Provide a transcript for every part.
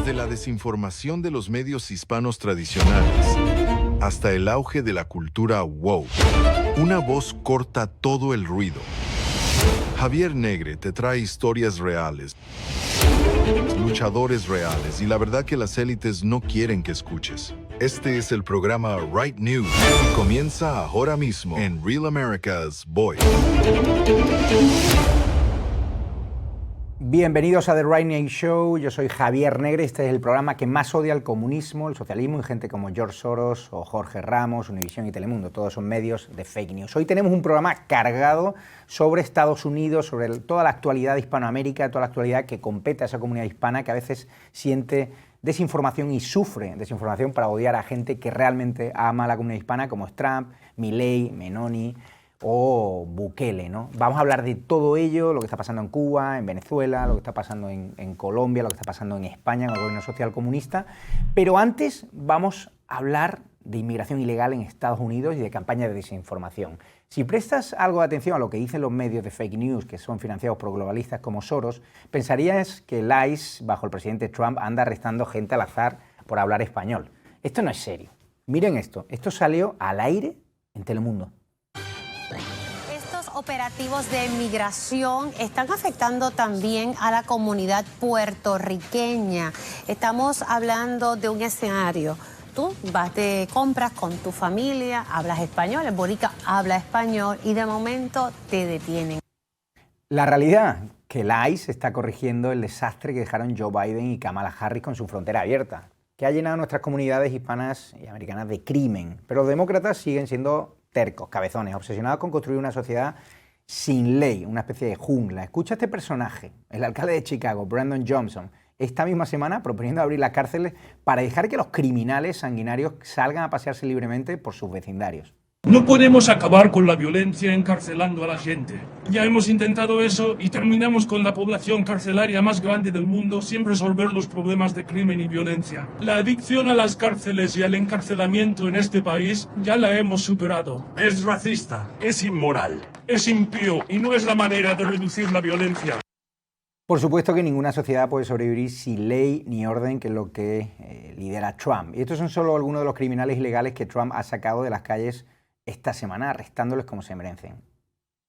Desde la desinformación de los medios hispanos tradicionales hasta el auge de la cultura woke, una voz corta todo el ruido. Javier Negre te trae historias reales, luchadores reales y la verdad que las élites no quieren que escuches. Este es el programa Right News y comienza ahora mismo en Real America's Voice. Bienvenidos a The Right News Show, yo soy Javier Negre, este es el programa que más odia el comunismo, el socialismo y gente como George Soros o Jorge Ramos, Univisión y Telemundo, todos son medios de fake news. Hoy tenemos un programa cargado sobre Estados Unidos, sobre toda la actualidad de Hispanoamérica, toda la actualidad que compete a esa comunidad hispana que a veces siente desinformación y sufre desinformación para odiar a gente que realmente ama a la comunidad hispana como es Trump, Milei, Meloni o Bukele, ¿no? Vamos a hablar de todo ello, lo que está pasando en Cuba, en Venezuela, lo que está pasando en Colombia, lo que está pasando en España con el gobierno social comunista, pero antes vamos a hablar de inmigración ilegal en Estados Unidos y de campaña de desinformación. Si prestas algo de atención a lo que dicen los medios de fake news, que son financiados por globalistas como Soros, pensarías que el ICE, bajo el presidente Trump, anda arrestando gente al azar por hablar español. Esto no es serio. Miren esto salió al aire en Telemundo. Operativos de migración están afectando también a la comunidad puertorriqueña. Estamos hablando de un escenario. Tú vas de compras con tu familia, hablas español, el boricua habla español y de momento te detienen. La realidad, que la ICE está corrigiendo el desastre que dejaron Joe Biden y Kamala Harris con su frontera abierta, que ha llenado nuestras comunidades hispanas y americanas de crimen. Pero los demócratas siguen siendo tercos, cabezones, obsesionados con construir una sociedad sin ley, una especie de jungla. Escucha a este personaje, el alcalde de Chicago, Brandon Johnson, esta misma semana proponiendo abrir las cárceles para dejar que los criminales sanguinarios salgan a pasearse libremente por sus vecindarios. No podemos acabar con la violencia encarcelando a la gente. Ya hemos intentado eso y terminamos con la población carcelaria más grande del mundo sin resolver los problemas de crimen y violencia. La adicción a las cárceles y al encarcelamiento en este país ya la hemos superado. Es racista, es inmoral, es impío y no es la manera de reducir la violencia. Por supuesto que ninguna sociedad puede sobrevivir sin ley ni orden, que es lo que lidera Trump. Y estos son solo algunos de los criminales ilegales que Trump ha sacado de las calles esta semana, arrestándoles como se merecen.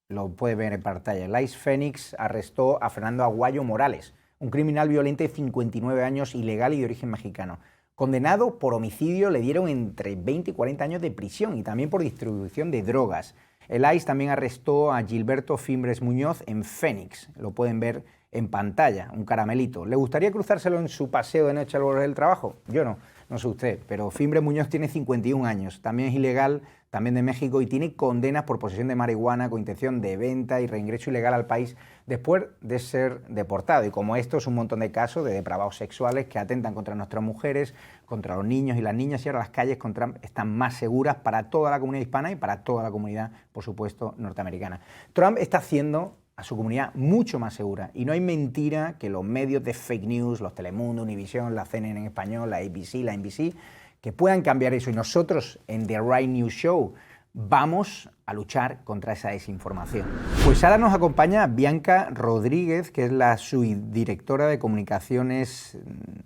Lo puede ver en pantalla. El ICE Phoenix arrestó a Fernando Aguayo Morales, un criminal violento de 59 años, ilegal y de origen mexicano. Condenado por homicidio, le dieron entre 20 y 40 años de prisión y también por distribución de drogas. El ICE también arrestó a Gilberto Fimbres Muñoz en Phoenix. Lo pueden ver en pantalla, un caramelito. ¿Le gustaría cruzárselo en su paseo de noche al volver del trabajo? Yo no sé usted, pero Fimbres Muñoz tiene 51 años, también es ilegal, también de México, y tiene condenas por posesión de marihuana con intención de venta y reingreso ilegal al país después de ser deportado. Y como estos, un montón de casos de depravados sexuales que atentan contra nuestras mujeres, contra los niños y las niñas, y ahora las calles con Trump están más seguras para toda la comunidad hispana y para toda la comunidad, por supuesto, norteamericana. Trump está haciendo a su comunidad mucho más segura, y no hay mentira que los medios de fake news, los Telemundo, Univisión, la CNN en español, la ABC, la NBC, que puedan cambiar eso. Y nosotros en The Right News Show vamos a luchar contra esa desinformación. Pues ahora nos acompaña Bianca Rodríguez, que es la subdirectora de comunicaciones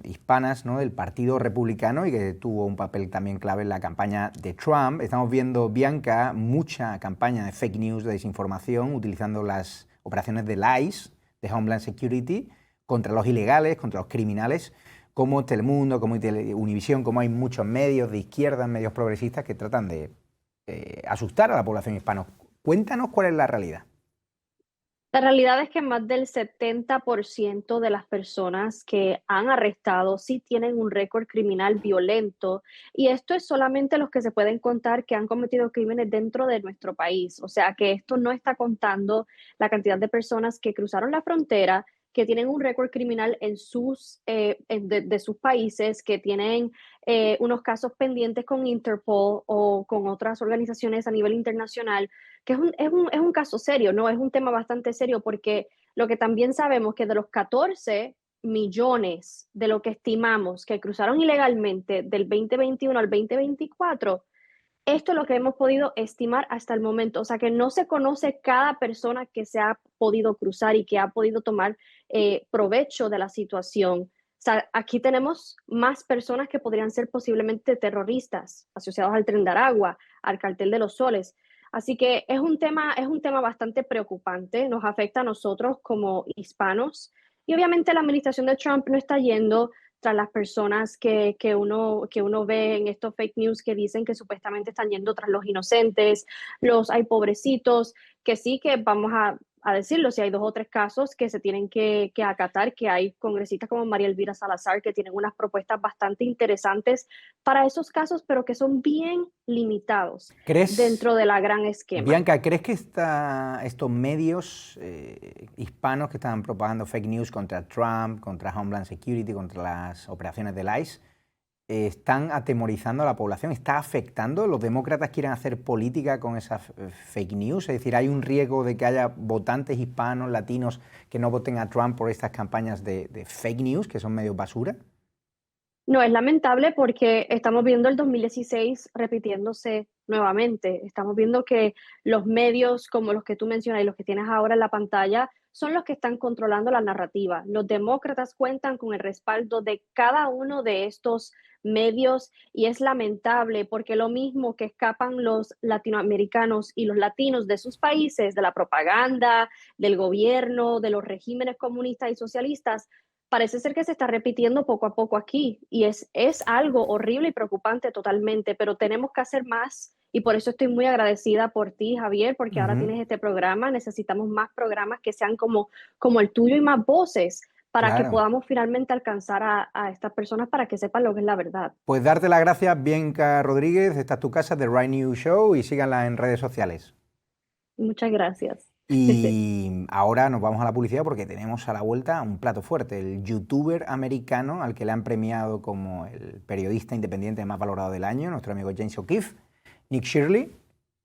hispanas, ¿no?, del Partido Republicano y que tuvo un papel también clave en la campaña de Trump. Estamos viendo, Bianca, mucha campaña de fake news, de desinformación, utilizando las operaciones del ICE, de Homeland Security, contra los ilegales, contra los criminales, como Telemundo, como Univisión, como hay muchos medios de izquierda, medios progresistas que tratan de asustar a la población hispana. Cuéntanos cuál es la realidad. La realidad es que más del 70% de las personas que han arrestado sí tienen un récord criminal violento, y esto es solamente los que se pueden contar que han cometido crímenes dentro de nuestro país. O sea que esto no está contando la cantidad de personas que cruzaron la frontera, que tienen un récord criminal en de sus países, que tienen unos casos pendientes con Interpol o con otras organizaciones a nivel internacional, que es un caso serio, ¿no? Es un tema bastante serio, porque lo que también sabemos que de los 14 millones de lo que estimamos que cruzaron ilegalmente del 2021 al 2024, esto es lo que hemos podido estimar hasta el momento. O sea que no se conoce cada persona que se ha podido cruzar y que ha podido tomar provecho de la situación. sea, aquí tenemos más personas que podrían ser posiblemente terroristas asociados al Tren de Aragua, al Cartel de los Soles. Así que es un tema bastante preocupante, nos afecta a nosotros como hispanos y obviamente la administración de Trump no está yendo tras las personas que uno ve en estos fake news que dicen que supuestamente están yendo tras los inocentes, los hay pobrecitos, que sí que vamos a decirlo, si hay 2 o 3 casos que se tienen que acatar, que hay congresistas como María Elvira Salazar que tienen unas propuestas bastante interesantes para esos casos, pero que son bien limitados dentro de la gran esquema. Bianca, ¿crees que estos medios hispanos que están propagando fake news contra Trump, contra Homeland Security, contra las operaciones del ICE, están atemorizando a la población? ¿Está afectando? ¿Los demócratas quieren hacer política con esas fake news? Es decir, ¿hay un riesgo de que haya votantes hispanos, latinos, que no voten a Trump por estas campañas de fake news, que son medio basura? No, es lamentable porque estamos viendo el 2016 repitiéndose nuevamente. Estamos viendo que los medios como los que tú mencionas y los que tienes ahora en la pantalla son los que están controlando la narrativa. Los demócratas cuentan con el respaldo de cada uno de estos medios y es lamentable porque lo mismo que escapan los latinoamericanos y los latinos de sus países, de la propaganda, del gobierno, de los regímenes comunistas y socialistas, parece ser que se está repitiendo poco a poco aquí y es algo horrible y preocupante totalmente, pero tenemos que hacer más y por eso estoy muy agradecida por ti, Javier, porque ahora tienes este programa, necesitamos más programas que sean como el tuyo y más voces para que podamos finalmente alcanzar a estas personas para que sepan lo que es la verdad. Pues darte las gracias, Bianca Rodríguez, esta es tu casa, The Right News Show, y síganla en redes sociales. Muchas gracias. Y ahora nos vamos a la publicidad porque tenemos a la vuelta un plato fuerte, el youtuber americano al que le han premiado como el periodista independiente más valorado del año, nuestro amigo James O'Keefe, Nick Shirley.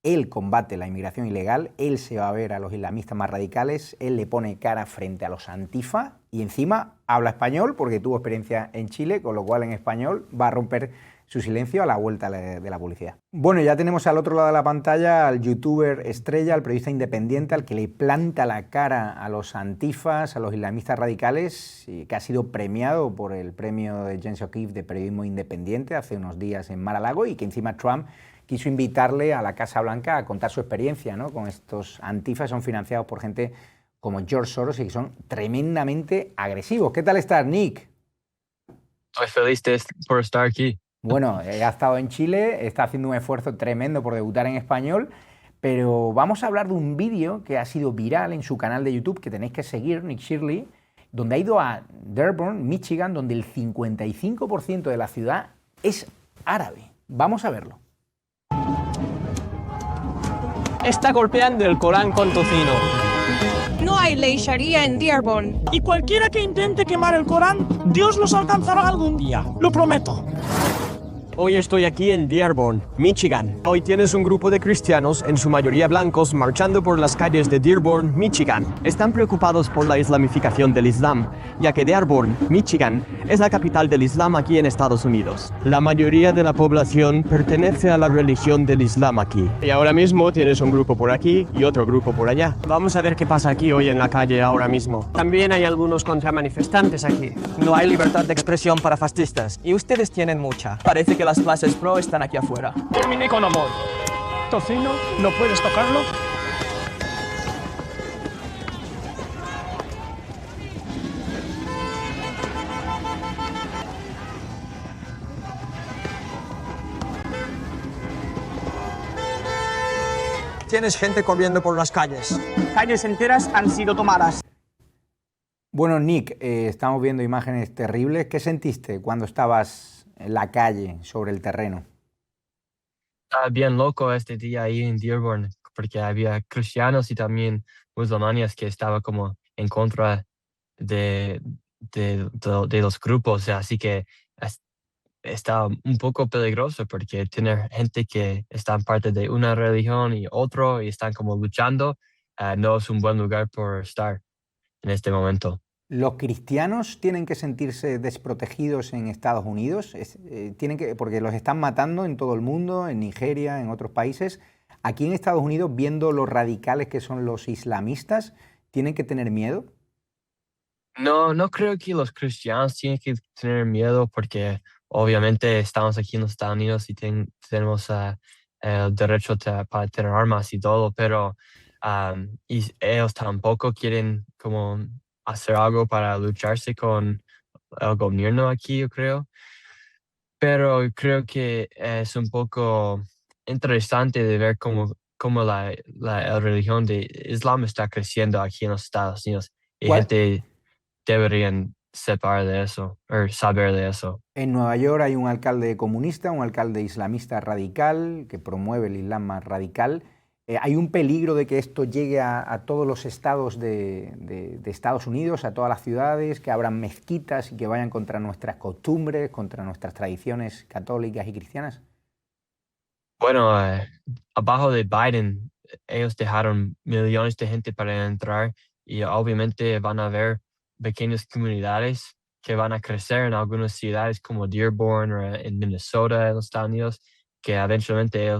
Él combate la inmigración ilegal, él se va a ver a los islamistas más radicales, él le pone cara frente a los antifa y encima habla español porque tuvo experiencia en Chile, con lo cual en español va a romper su silencio a la vuelta de la publicidad. Bueno, ya tenemos al otro lado de la pantalla al youtuber estrella, al periodista independiente, al que le planta la cara a los antifas, a los islamistas radicales, y que ha sido premiado por el premio de James O'Keefe de periodismo independiente hace unos días en Mar-a-Lago, y que encima Trump quiso invitarle a la Casa Blanca a contar su experiencia, ¿no?, con estos antifas. Son financiados por gente como George Soros y que son tremendamente agresivos. ¿Qué tal estás, Nick? Estoy feliz por estar aquí. Bueno, ha estado en Chile, está haciendo un esfuerzo tremendo por debutar en español, pero vamos a hablar de un vídeo que ha sido viral en su canal de YouTube, que tenéis que seguir, Nick Shirley, donde ha ido a Dearborn, Michigan, donde el 55% de la ciudad es árabe. Vamos a verlo. Está golpeando el Corán con tocino. No hay ley sharia en Dearborn. Y cualquiera que intente quemar el Corán, Dios los alcanzará algún día, lo prometo. Hoy estoy aquí en Dearborn, Michigan. Hoy tienes un grupo de cristianos, en su mayoría blancos, marchando por las calles de Dearborn, Michigan. Están preocupados por la islamificación del Islam, ya que Dearborn, Michigan, es la capital del Islam aquí en Estados Unidos. La mayoría de la población pertenece a la religión del Islam aquí. Y ahora mismo tienes un grupo por aquí y otro grupo por allá. Vamos a ver qué pasa aquí hoy en la calle ahora mismo. También hay algunos contramanifestantes aquí. No hay libertad de expresión para fascistas, y ustedes tienen mucha. Parece que las clases pro están aquí afuera. Terminé con amor. Tocino, ¿no puedes tocarlo? Tienes gente corriendo por las calles. Calles enteras han sido tomadas. Bueno, Nick, estamos viendo imágenes terribles. ¿Qué sentiste cuando estabas en la calle, sobre el terreno? Estaba bien loco este día ahí en Dearborn, porque había cristianos y también musulmanes que estaban como en contra de los grupos, así que está un poco peligroso porque tener gente que está en parte de una religión y otro y están como luchando, no es un buen lugar por estar en este momento. ¿Los cristianos tienen que sentirse desprotegidos en Estados Unidos? Porque los están matando en todo el mundo, en Nigeria, en otros países. Aquí en Estados Unidos, viendo los radicales que son los islamistas, ¿tienen que tener miedo? No creo que los cristianos tienen que tener miedo porque obviamente estamos aquí en los Estados Unidos y tenemos el derecho para tener armas y todo, pero y ellos tampoco quieren como hacer algo para lucharse con el gobierno aquí, yo creo. Pero creo que es un poco interesante de ver cómo la religión de Islam está creciendo aquí en los Estados Unidos y ¿Cuál? gente deberían separar de eso o saber de eso. En Nueva York hay un alcalde comunista, un alcalde islamista radical que promueve el Islam más radical. ¿Hay un peligro de que esto llegue a todos los estados de Estados Unidos, a todas las ciudades, que abran mezquitas y que vayan contra nuestras costumbres, contra nuestras tradiciones católicas y cristianas? Bueno, abajo de Biden, ellos dejaron millones de gente para entrar y obviamente van a haber pequeñas comunidades que van a crecer en algunas ciudades como Dearborn o en Minnesota, en los Estados Unidos, que eventualmente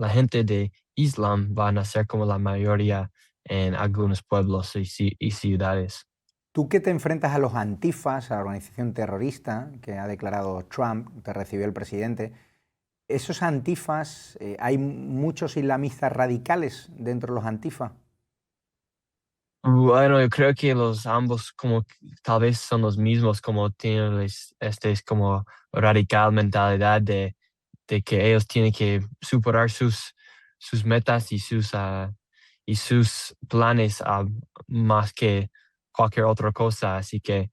la gente de Islam van a ser como la mayoría en algunos pueblos y ciudades. Tú que te enfrentas a los antifas, a la organización terrorista que ha declarado Trump, te recibió el presidente, ¿esos antifas, hay muchos islamistas radicales dentro de los antifas? Bueno, yo creo que ambos como tal vez son los mismos, como tienen es como radical mentalidad de que ellos tienen que superar sus metas y sus planes más que cualquier otra cosa. Así que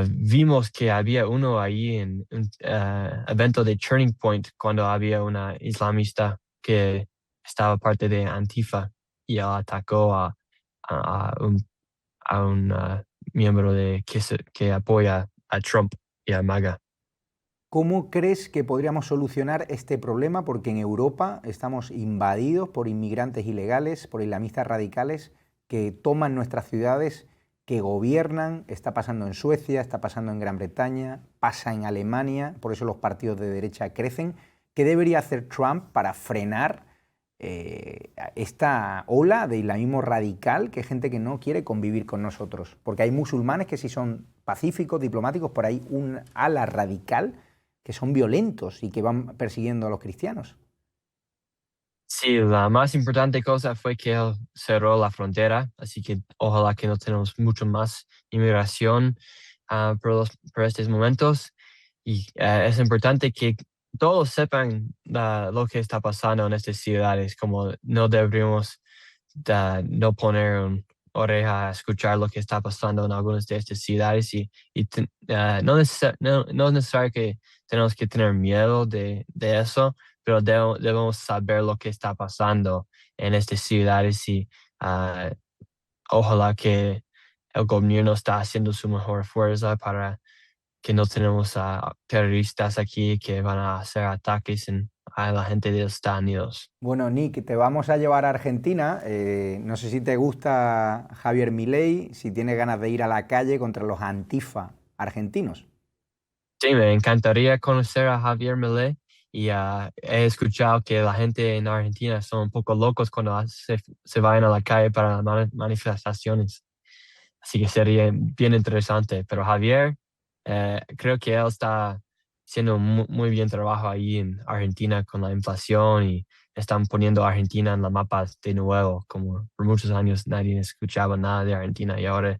vimos que había uno ahí en un evento de Turning Point cuando había una islamista que estaba parte de Antifa y él atacó a un miembro que apoya a Trump y a MAGA. ¿Cómo crees que podríamos solucionar este problema? Porque en Europa estamos invadidos por inmigrantes ilegales, por islamistas radicales que toman nuestras ciudades, que gobiernan. Está pasando en Suecia, está pasando en Gran Bretaña, pasa en Alemania, por eso los partidos de derecha crecen. ¿Qué debería hacer Trump para frenar esta ola de islamismo radical, que es gente que no quiere convivir con nosotros? Porque hay musulmanes que sí son pacíficos, diplomáticos, pero hay un ala radical que son violentos y que van persiguiendo a los cristianos. Sí, la más importante cosa fue que él cerró la frontera, así que ojalá que no tenemos mucho más inmigración por estos momentos. Y es importante que todos sepan lo que está pasando en estas ciudades, como no deberíamos no poner una oreja a escuchar lo que está pasando en algunas de estas ciudades no es necesario que tenemos que tener miedo de eso, pero debemos saber lo que está pasando en estas ciudades y ojalá que el gobierno está haciendo su mejor fuerza para que no tenemos terroristas aquí que van a hacer ataques a la gente de los Estados Unidos. Bueno, Nick, te vamos a llevar a Argentina. No sé si te gusta Javier Milei, si tienes ganas de ir a la calle contra los antifa argentinos. Sí, me encantaría conocer a Javier Milei y he escuchado que la gente en Argentina son un poco locos cuando se vayan a la calle para las manifestaciones. Así que sería bien interesante. Pero Javier, creo que él está haciendo muy bien trabajo ahí en Argentina con la inflación y están poniendo a Argentina en la mapa de nuevo. Como por muchos años nadie escuchaba nada de Argentina y ahora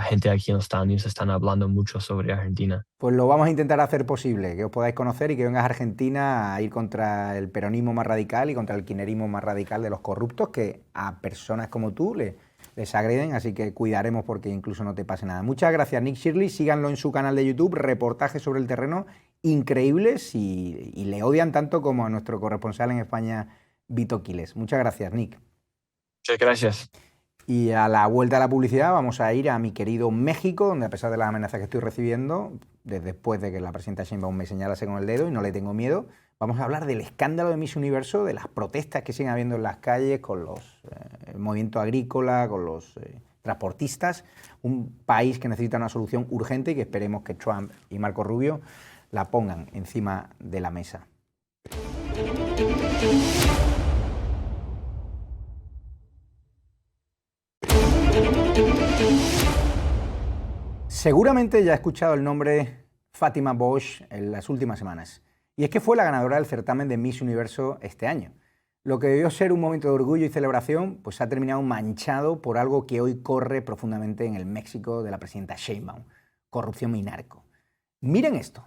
gente aquí en los Estados Unidos están hablando mucho sobre Argentina. Pues lo vamos a intentar hacer posible, que os podáis conocer y que vengas a Argentina a ir contra el peronismo más radical y contra el kirchnerismo más radical de los corruptos, que a personas como tú les agreden, así que cuidaremos porque incluso no te pase nada. Muchas gracias, Nick Shirley. Síganlo en su canal de YouTube, reportajes sobre el terreno increíbles y le odian tanto como a nuestro corresponsal en España, Vito Quiles. Muchas gracias, Nick. Muchas gracias. Y a la vuelta de la publicidad vamos a ir a mi querido México, donde a pesar de las amenazas que estoy recibiendo, después de que la presidenta Sheinbaum me señalase con el dedo y no le tengo miedo, vamos a hablar del escándalo de Miss Universo, de las protestas que siguen habiendo en las calles con el movimiento agrícola, con los transportistas, un país que necesita una solución urgente y que esperemos que Trump y Marco Rubio la pongan encima de la mesa. Seguramente ya ha escuchado el nombre Fátima Bosch en las últimas semanas. Y es que fue la ganadora del certamen de Miss Universo este año. Lo que debió ser un momento de orgullo y celebración, pues ha terminado manchado por algo que hoy corre profundamente en el México de la presidenta Sheinbaum: corrupción y narco. Miren esto.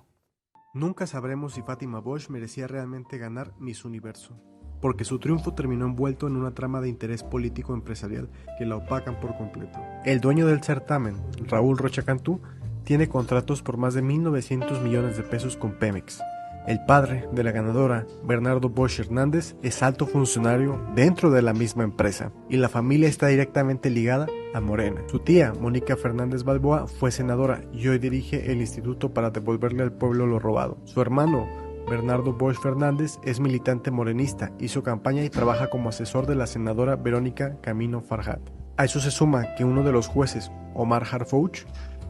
Nunca sabremos si Fátima Bosch merecía realmente ganar Miss Universo, porque su triunfo terminó envuelto en una trama de interés político-empresarial que la opacan por completo. El dueño del certamen, Raúl Rocha Cantú, tiene contratos por más de 1.900 millones de pesos con Pemex. El padre de la ganadora, Bernardo Bosch Hernández, es alto funcionario dentro de la misma empresa y la familia está directamente ligada a Morena. Su tía, Mónica Fernández Balboa, fue senadora y hoy dirige el Instituto para devolverle al pueblo lo robado. Su hermano, Bernardo Bosch Fernández, es militante morenista, hizo campaña y trabaja como asesor de la senadora Verónica Camino Farjat. A eso se suma que uno de los jueces, Omar Harfouch,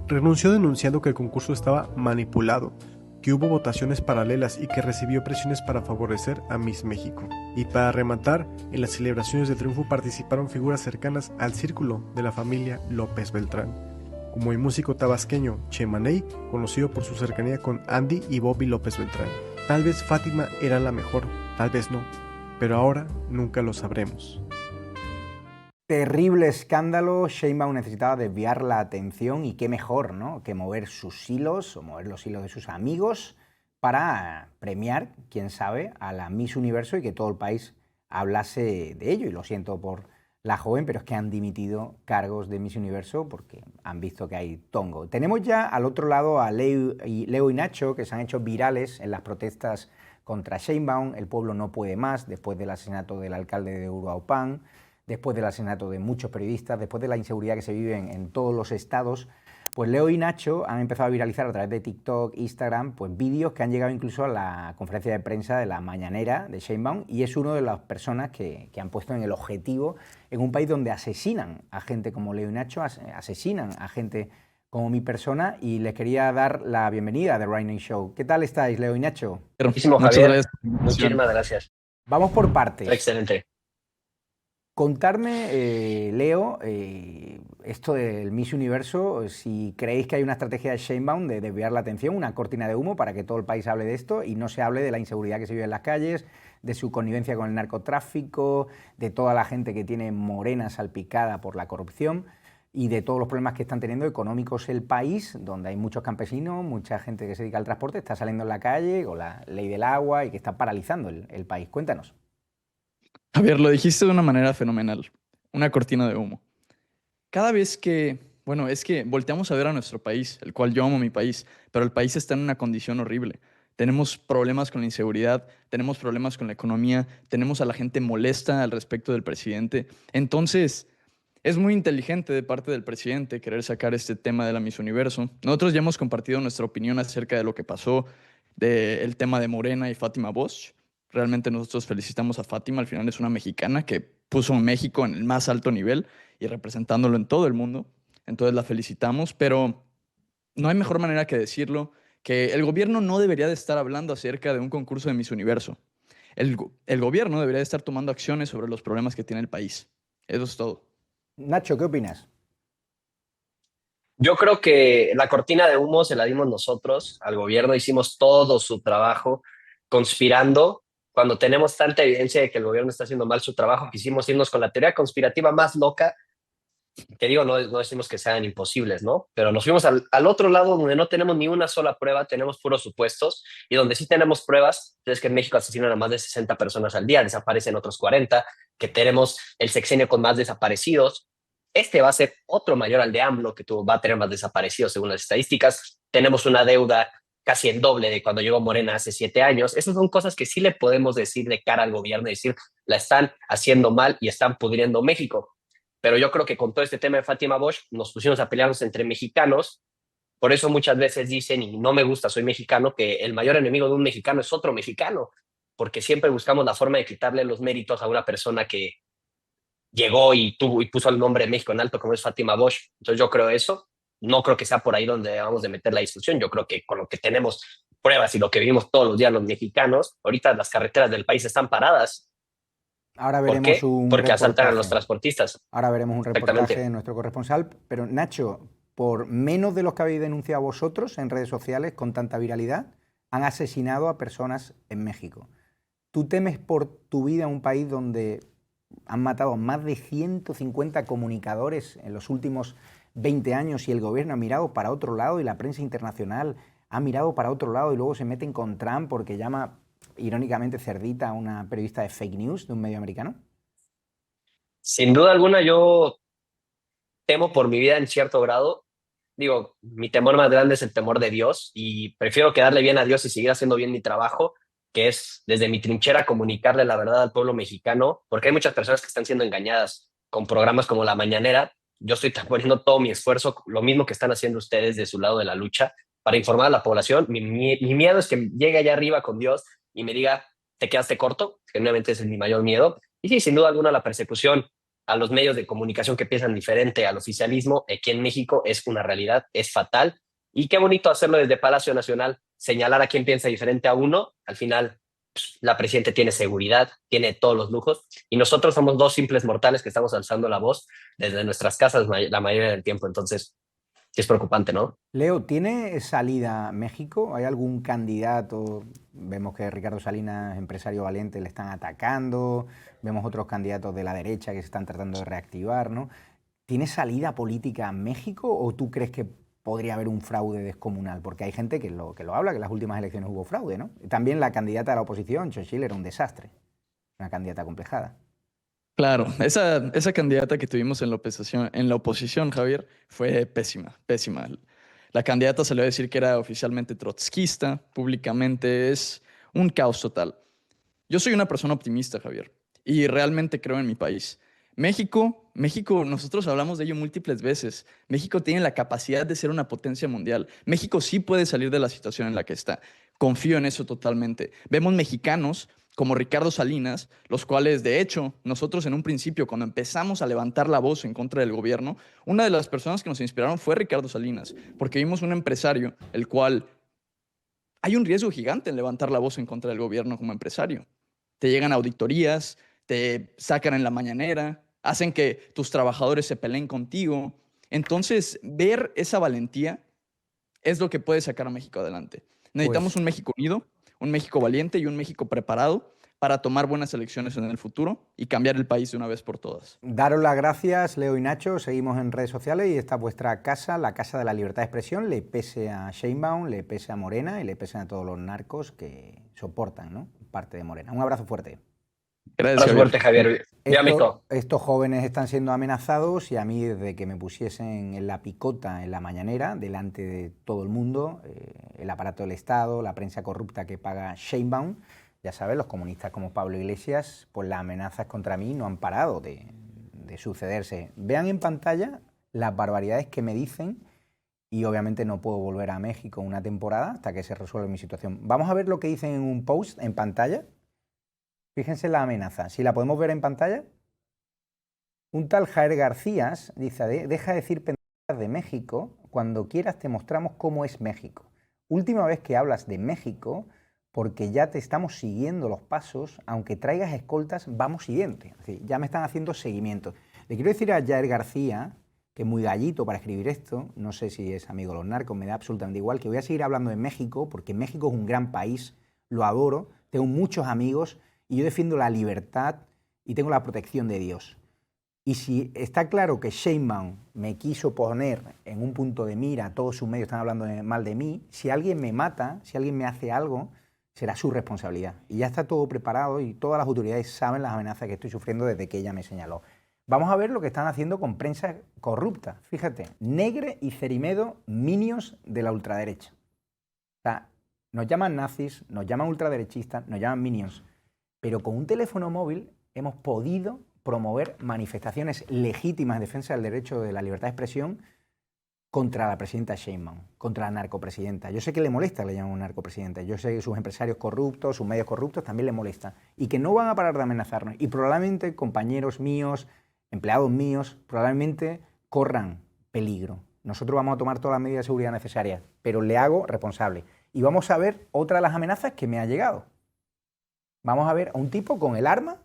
renunció denunciando que el concurso estaba manipulado, que hubo votaciones paralelas y que recibió presiones para favorecer a Miss México. Y para rematar, en las celebraciones de triunfo participaron figuras cercanas al círculo de la familia López Beltrán, como el músico tabasqueño Chemaney, conocido por su cercanía con Andy y Bobby López Beltrán. Tal vez Fátima era la mejor, tal vez no, pero ahora nunca lo sabremos. Terrible escándalo. Sheinbaum necesitaba desviar la atención y qué mejor, ¿no?, que mover sus hilos o mover los hilos de sus amigos para premiar, quién sabe, a la Miss Universo y que todo el país hablase de ello. Y lo siento por la joven, pero es que han dimitido cargos de Miss Universo porque han visto que hay tongo. Tenemos ya al otro lado a Leo y Nacho, que se han hecho virales en las protestas contra Sheinbaum. El pueblo no puede más después del asesinato del alcalde de Uruaupán, después del asesinato de muchos periodistas, después de la inseguridad que se vive en todos los estados. Pues Leo y Nacho han empezado a viralizar a través de TikTok, Instagram, pues vídeos que han llegado incluso a la conferencia de prensa de la mañanera de Sheinbaum, y es una de las personas que han puesto en el objetivo en un país donde asesinan a gente como Leo y Nacho, asesinan a gente como mi persona, y les quería dar la bienvenida a The Right News Show. ¿Qué tal estáis, Leo y Nacho? Muchísimo, Javier. Muchísimas gracias. Vamos por partes. Excelente. Contarme, Leo, esto del Miss Universo, si creéis que hay una estrategia de Sheinbaum de desviar la atención, una cortina de humo para que todo el país hable de esto y no se hable de la inseguridad que se vive en las calles, de su connivencia con el narcotráfico, de toda la gente que tiene Morena salpicada por la corrupción y de todos los problemas que están teniendo económicos el país, donde hay muchos campesinos, mucha gente que se dedica al transporte, está saliendo en la calle con la ley del agua y que está paralizando el país? Cuéntanos. Javier, lo dijiste de una manera fenomenal, una cortina de humo. Cada vez que, es que volteamos a ver a nuestro país, el cual yo amo mi país, pero el país está en una condición horrible. Tenemos problemas con la inseguridad, tenemos problemas con la economía, tenemos a la gente molesta al respecto del presidente. Entonces, es muy inteligente de parte del presidente querer sacar este tema de la Miss Universo. Nosotros ya hemos compartido nuestra opinión acerca de lo que pasó, del tema de Morena y Fátima Bosch. Realmente nosotros felicitamos a Fátima, al final es una mexicana que puso a México en el más alto nivel y representándolo en todo el mundo. Entonces la felicitamos, pero no hay mejor manera que decirlo, que el gobierno no debería de estar hablando acerca de un concurso de Miss Universo. El gobierno debería de estar tomando acciones sobre los problemas que tiene el país. Eso es todo. Nacho, ¿qué opinas? Yo creo que la cortina de humo se la dimos nosotros al gobierno, hicimos todo su trabajo conspirando. Cuando tenemos tanta evidencia de que el gobierno está haciendo mal su trabajo, quisimos irnos con la teoría conspirativa más loca, que digo, no decimos que sean imposibles, ¿no? Pero nos fuimos al otro lado donde no tenemos ni una sola prueba, tenemos puros supuestos, y donde sí tenemos pruebas, es que en México asesinan a más de 60 personas al día, desaparecen otros 40, que tenemos el sexenio con más desaparecidos. Este va a ser otro mayor al de AMLO, que va a tener más desaparecidos según las estadísticas. Tenemos una deuda casi el doble de cuando llegó Morena hace 7 años. Esas son cosas que sí le podemos decir de cara al gobierno, decir, la están haciendo mal y están pudriendo México. Pero yo creo que con todo este tema de Fátima Bosch nos pusimos a pelearnos entre mexicanos. Por eso muchas veces dicen, y no me gusta, soy mexicano, que el mayor enemigo de un mexicano es otro mexicano, porque siempre buscamos la forma de quitarle los méritos a una persona que llegó y puso el nombre de México en alto, como es Fátima Bosch. Entonces yo creo eso. No creo que sea por ahí donde vamos a meter la discusión. Yo creo que con lo que tenemos pruebas y lo que vivimos todos los días los mexicanos, ahorita las carreteras del país están paradas. Ahora veremos ¿Por qué? Porque asaltan a los transportistas. Ahora veremos un reportaje de nuestro corresponsal. Pero Nacho, por menos de los que habéis denunciado vosotros en redes sociales con tanta viralidad, han asesinado a personas en México. ¿Tú temes por tu vida en un país donde han matado a más de 150 comunicadores en los últimos 20 años y el gobierno ha mirado para otro lado y la prensa internacional ha mirado para otro lado y luego se meten con Trump porque llama irónicamente cerdita a una periodista de fake news de un medio americano? Sin duda alguna, yo temo por mi vida en cierto grado. Digo, mi temor más grande es el temor de Dios y prefiero quedarle bien a Dios y seguir haciendo bien mi trabajo, que es desde mi trinchera comunicarle la verdad al pueblo mexicano, porque hay muchas personas que están siendo engañadas con programas como La Mañanera. Yo estoy poniendo todo mi esfuerzo, lo mismo que están haciendo ustedes de su lado de la lucha, para informar a la población. Mi miedo es que llegue allá arriba con Dios y me diga, te quedaste corto, genuinamente ese es mi mayor miedo. Y sí, sin duda alguna, la persecución a los medios de comunicación que piensan diferente al oficialismo aquí en México es una realidad, es fatal. Y qué bonito hacerlo desde Palacio Nacional, señalar a quien piensa diferente a uno. Al final, la presidenta tiene seguridad, tiene todos los lujos, y nosotros somos dos simples mortales que estamos alzando la voz desde nuestras casas la mayoría del tiempo. Entonces, sí es preocupante, ¿no? Leo, ¿tiene salida México? ¿Hay algún candidato? Vemos que Ricardo Salinas, empresario valiente, le están atacando. Vemos otros candidatos de la derecha que se están tratando de reactivar, ¿no? ¿Tiene salida política México o tú crees que podría haber un fraude descomunal? Porque hay gente que lo habla, que en las últimas elecciones hubo fraude, ¿no? También la candidata de la oposición, Xochitl, era un desastre. Una candidata complejada. Claro, esa candidata que tuvimos en la oposición, Javier, fue pésima, pésima. La candidata salió a decir que era oficialmente trotskista, públicamente es un caos total. Yo soy una persona optimista, Javier, y realmente creo en mi país. México, nosotros hablamos de ello múltiples veces. México tiene la capacidad de ser una potencia mundial. México sí puede salir de la situación en la que está. Confío en eso totalmente. Vemos mexicanos como Ricardo Salinas, los cuales, de hecho, nosotros en un principio, cuando empezamos a levantar la voz en contra del gobierno, una de las personas que nos inspiraron fue Ricardo Salinas, porque vimos un empresario, el cual hay un riesgo gigante en levantar la voz en contra del gobierno como empresario. Te llegan auditorías, te sacan en la mañanera, hacen que tus trabajadores se peleen contigo. Entonces, ver esa valentía es lo que puede sacar a México adelante. Necesitamos un México unido, un México valiente y un México preparado para tomar buenas elecciones en el futuro y cambiar el país de una vez por todas. Daros las gracias, Leo y Nacho. Seguimos en redes sociales y esta es vuestra casa, la Casa de la Libertad de Expresión. Le pese a Sheinbaum, le pese a Morena y le pese a todos los narcos que soportan, ¿no?, parte de Morena. Un abrazo fuerte. Gracias, Abrazo fuerte, Javier. Estos jóvenes están siendo amenazados y a mí, desde que me pusiesen en la picota en la mañanera, delante de todo el mundo, el aparato del Estado, la prensa corrupta que paga Sheinbaum, ya sabes, los comunistas como Pablo Iglesias, pues las amenazas contra mí no han parado de sucederse. Vean en pantalla las barbaridades que me dicen y obviamente no puedo volver a México una temporada hasta que se resuelva mi situación. Vamos a ver lo que dicen en un post en pantalla. Fíjense la amenaza. Si la podemos ver en pantalla. Un tal Jair García dice: deja de decir pendejadas de México, cuando quieras te mostramos cómo es México. Última vez que hablas de México, porque ya te estamos siguiendo los pasos, aunque traigas escoltas, vamos siguiente. Es decir, ya me están haciendo seguimiento. Le quiero decir a Jair García, que es muy gallito para escribir esto, no sé si es amigo de los narcos, me da absolutamente igual, que voy a seguir hablando de México, porque México es un gran país, lo adoro, tengo muchos amigos y yo defiendo la libertad y tengo la protección de Dios. Y si está claro que Sheinbaum me quiso poner en un punto de mira, todos sus medios están hablando mal de mí, si alguien me mata, si alguien me hace algo, será su responsabilidad. Y ya está todo preparado y todas las autoridades saben las amenazas que estoy sufriendo desde que ella me señaló. Vamos a ver lo que están haciendo con prensa corrupta. Fíjate, Negre y Cerimedo, minions de la ultraderecha. O sea, nos llaman nazis, nos llaman ultraderechistas, nos llaman minions. Pero con un teléfono móvil hemos podido promover manifestaciones legítimas en defensa del derecho de la libertad de expresión contra la presidenta Sheinbaum, contra la narcopresidenta. Yo sé que le molesta que le llamen narcopresidenta, yo sé que sus empresarios corruptos, sus medios corruptos también le molesta y que no van a parar de amenazarnos. Y probablemente compañeros míos, empleados míos, probablemente corran peligro. Nosotros vamos a tomar todas las medidas de seguridad necesarias, pero le hago responsable. Y vamos a ver otra de las amenazas que me ha llegado. Vamos a ver a un tipo con el arma.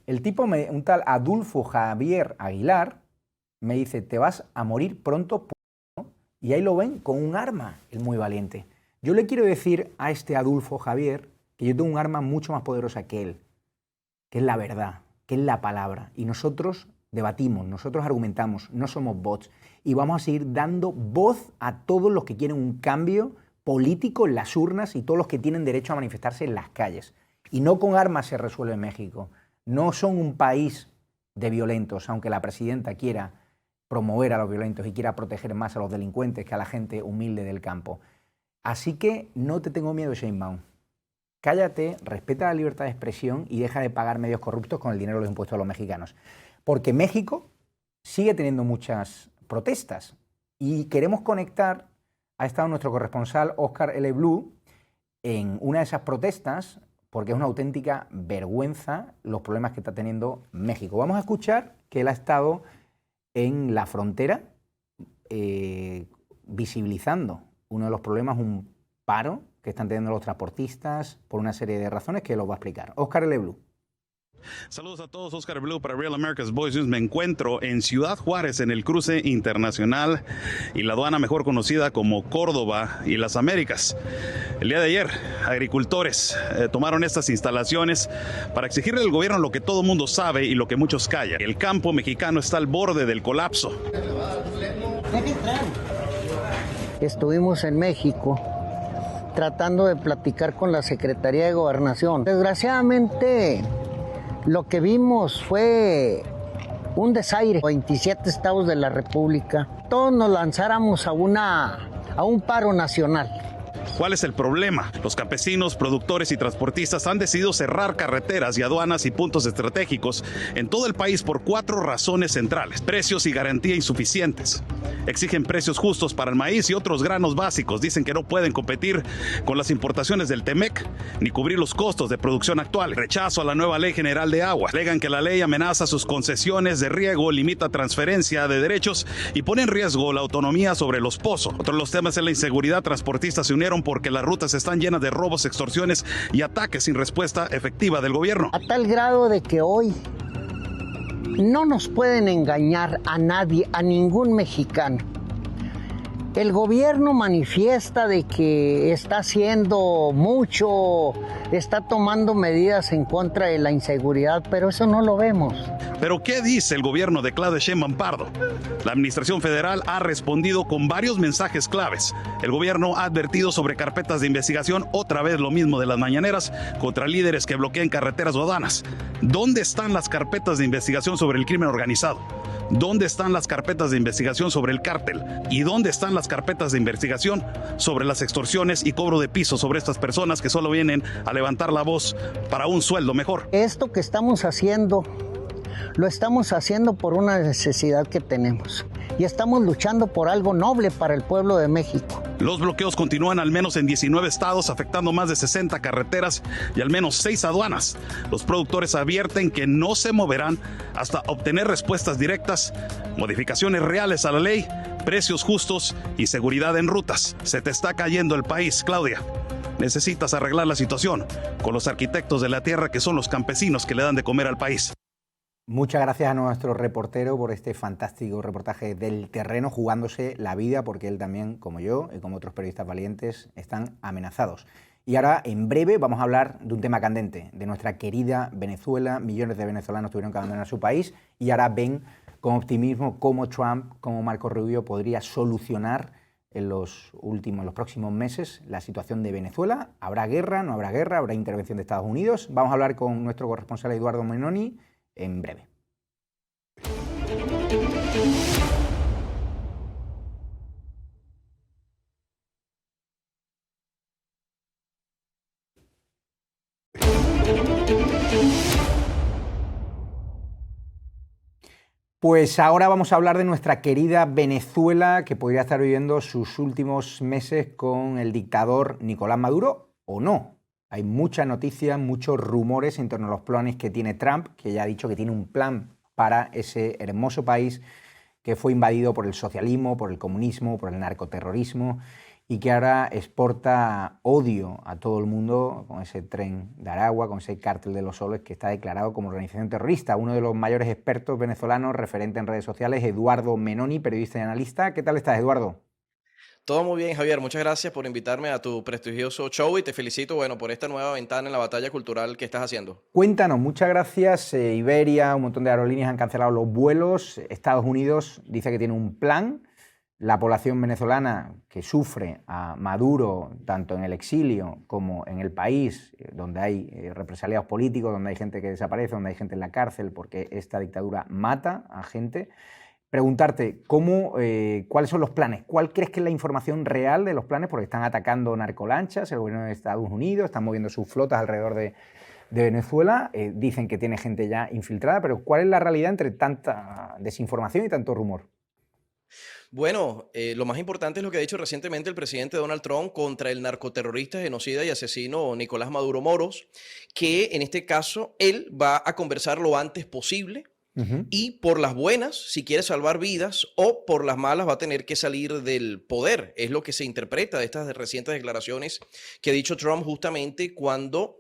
El tipo, un tal Adolfo Javier Aguilar, me dice: te vas a morir pronto. Y ahí lo ven con un arma, el muy valiente. Yo le quiero decir a este Adulfo Javier que yo tengo un arma mucho más poderosa que él, que es la verdad, que es la palabra. Y nosotros debatimos, nosotros argumentamos, no somos bots. Y vamos a seguir dando voz a todos los que quieren un cambio político en las urnas y todos los que tienen derecho a manifestarse en las calles. Y no con armas se resuelve México. No son un país de violentos, aunque la presidenta quiera promover a los violentos y quiera proteger más a los delincuentes que a la gente humilde del campo. Así que no te tengo miedo, Sheinbaum. Cállate, respeta la libertad de expresión y deja de pagar medios corruptos con el dinero de los impuestos de los mexicanos. Porque México sigue teniendo muchas protestas y queremos conectar. Ha estado nuestro corresponsal Óscar L. Blue en una de esas protestas porque es una auténtica vergüenza los problemas que está teniendo México. Vamos a escuchar que él ha estado en la frontera visibilizando uno de los problemas, un paro que están teniendo los transportistas por una serie de razones que los va a explicar. Óscar L. Blue. Saludos a todos, Óscar Blue para Real America's Voice News. Me encuentro en Ciudad Juárez, en el cruce internacional y la aduana mejor conocida como Córdoba y las Américas. El día de ayer, agricultores tomaron estas instalaciones para exigirle al gobierno lo que todo mundo sabe y lo que muchos callan. El campo mexicano está al borde del colapso. Estuvimos en México tratando de platicar con la Secretaría de Gobernación. Desgraciadamente, lo que vimos fue un desaire. 27 estados de la República, todos nos lanzáramos a un paro nacional. ¿Cuál es el problema? Los campesinos, productores y transportistas han decidido cerrar carreteras y aduanas y puntos estratégicos en todo el país por 4 razones centrales: precios y garantía insuficientes. Exigen precios justos para el maíz y otros granos básicos. Dicen que no pueden competir con las importaciones del Temec ni cubrir los costos de producción actuales. Rechazo a la nueva Ley General de Agua. Alegan que la ley amenaza sus concesiones de riego, limita transferencia de derechos y pone en riesgo la autonomía sobre los pozos. Otro de los temas es la inseguridad. Transportistas se unieron porque las rutas están llenas de robos, extorsiones y ataques sin respuesta efectiva del gobierno. A tal grado de que hoy no nos pueden engañar a nadie, a ningún mexicano. El gobierno manifiesta de que está haciendo mucho, está tomando medidas en contra de la inseguridad, pero eso no lo vemos. ¿Pero qué dice el gobierno de Claudia Sheinbaum Pardo? La Administración Federal ha respondido con varios mensajes claves. El gobierno ha advertido sobre carpetas de investigación, otra vez lo mismo de las mañaneras, contra líderes que bloquean carreteras o aduanas. ¿Dónde están las carpetas de investigación sobre el crimen organizado? ¿Dónde están las carpetas de investigación sobre el cártel? ¿Y dónde están las carpetas de investigación sobre las extorsiones y cobro de piso sobre estas personas que solo vienen a levantar la voz para un sueldo mejor? Esto que estamos haciendo, lo estamos haciendo por una necesidad que tenemos. Y estamos luchando por algo noble para el pueblo de México. Los bloqueos continúan al menos en 19 estados, afectando más de 60 carreteras y al menos 6 aduanas. Los productores advierten que no se moverán hasta obtener respuestas directas, modificaciones reales a la ley, precios justos y seguridad en rutas. Se te está cayendo el país, Claudia. Necesitas arreglar la situación con los arquitectos de la tierra, que son los campesinos que le dan de comer al país. Muchas gracias a nuestro reportero por este fantástico reportaje del terreno, jugándose la vida, porque él también, como yo y como otros periodistas valientes, están amenazados. Y ahora, en breve, vamos a hablar de un tema candente, de nuestra querida Venezuela. Millones de venezolanos tuvieron que abandonar su país y ahora ven con optimismo cómo Trump, cómo Marco Rubio podría solucionar en los próximos meses la situación de Venezuela. ¿Habrá guerra? ¿No habrá guerra? ¿Habrá intervención de Estados Unidos? Vamos a hablar con nuestro corresponsal Eduardo Menoni en breve. Pues ahora vamos a hablar de nuestra querida Venezuela, que podría estar viviendo sus últimos meses con el dictador Nicolás Maduro, o no. Hay muchas noticias, muchos rumores en torno a los planes que tiene Trump, que ya ha dicho que tiene un plan para ese hermoso país que fue invadido por el socialismo, por el comunismo, por el narcoterrorismo y que ahora exporta odio a todo el mundo con ese tren de Aragua, con ese cártel de los soles que está declarado como organización terrorista. Uno de los mayores expertos venezolanos referente en redes sociales, Eduardo Menoni, periodista y analista. ¿Qué tal estás, Eduardo? Todo muy bien, Javier. Muchas gracias por invitarme a tu prestigioso show y te felicito, bueno, por esta nueva ventana en la batalla cultural que estás haciendo. Cuéntanos, muchas gracias. Iberia, un montón de aerolíneas han cancelado los vuelos. Estados Unidos dice que tiene un plan. La población venezolana que sufre a Maduro, tanto en el exilio como en el país, donde hay represaliados políticos, donde hay gente que desaparece, donde hay gente en la cárcel, porque esta dictadura mata a gente. Preguntarte, ¿cuáles son los planes? ¿Cuál crees que es la información real de los planes? Porque están atacando narcolanchas, el gobierno de Estados Unidos, están moviendo sus flotas alrededor de Venezuela, dicen que tiene gente ya infiltrada, pero ¿cuál es la realidad entre tanta desinformación y tanto rumor? Bueno, lo más importante es lo que ha dicho recientemente el presidente Donald Trump contra el narcoterrorista, genocida y asesino Nicolás Maduro Moros, que en este caso él va a conversar lo antes posible. Y por las buenas, si quiere salvar vidas, o por las malas va a tener que salir del poder. Es lo que se interpreta de estas recientes declaraciones que ha dicho Trump justamente cuando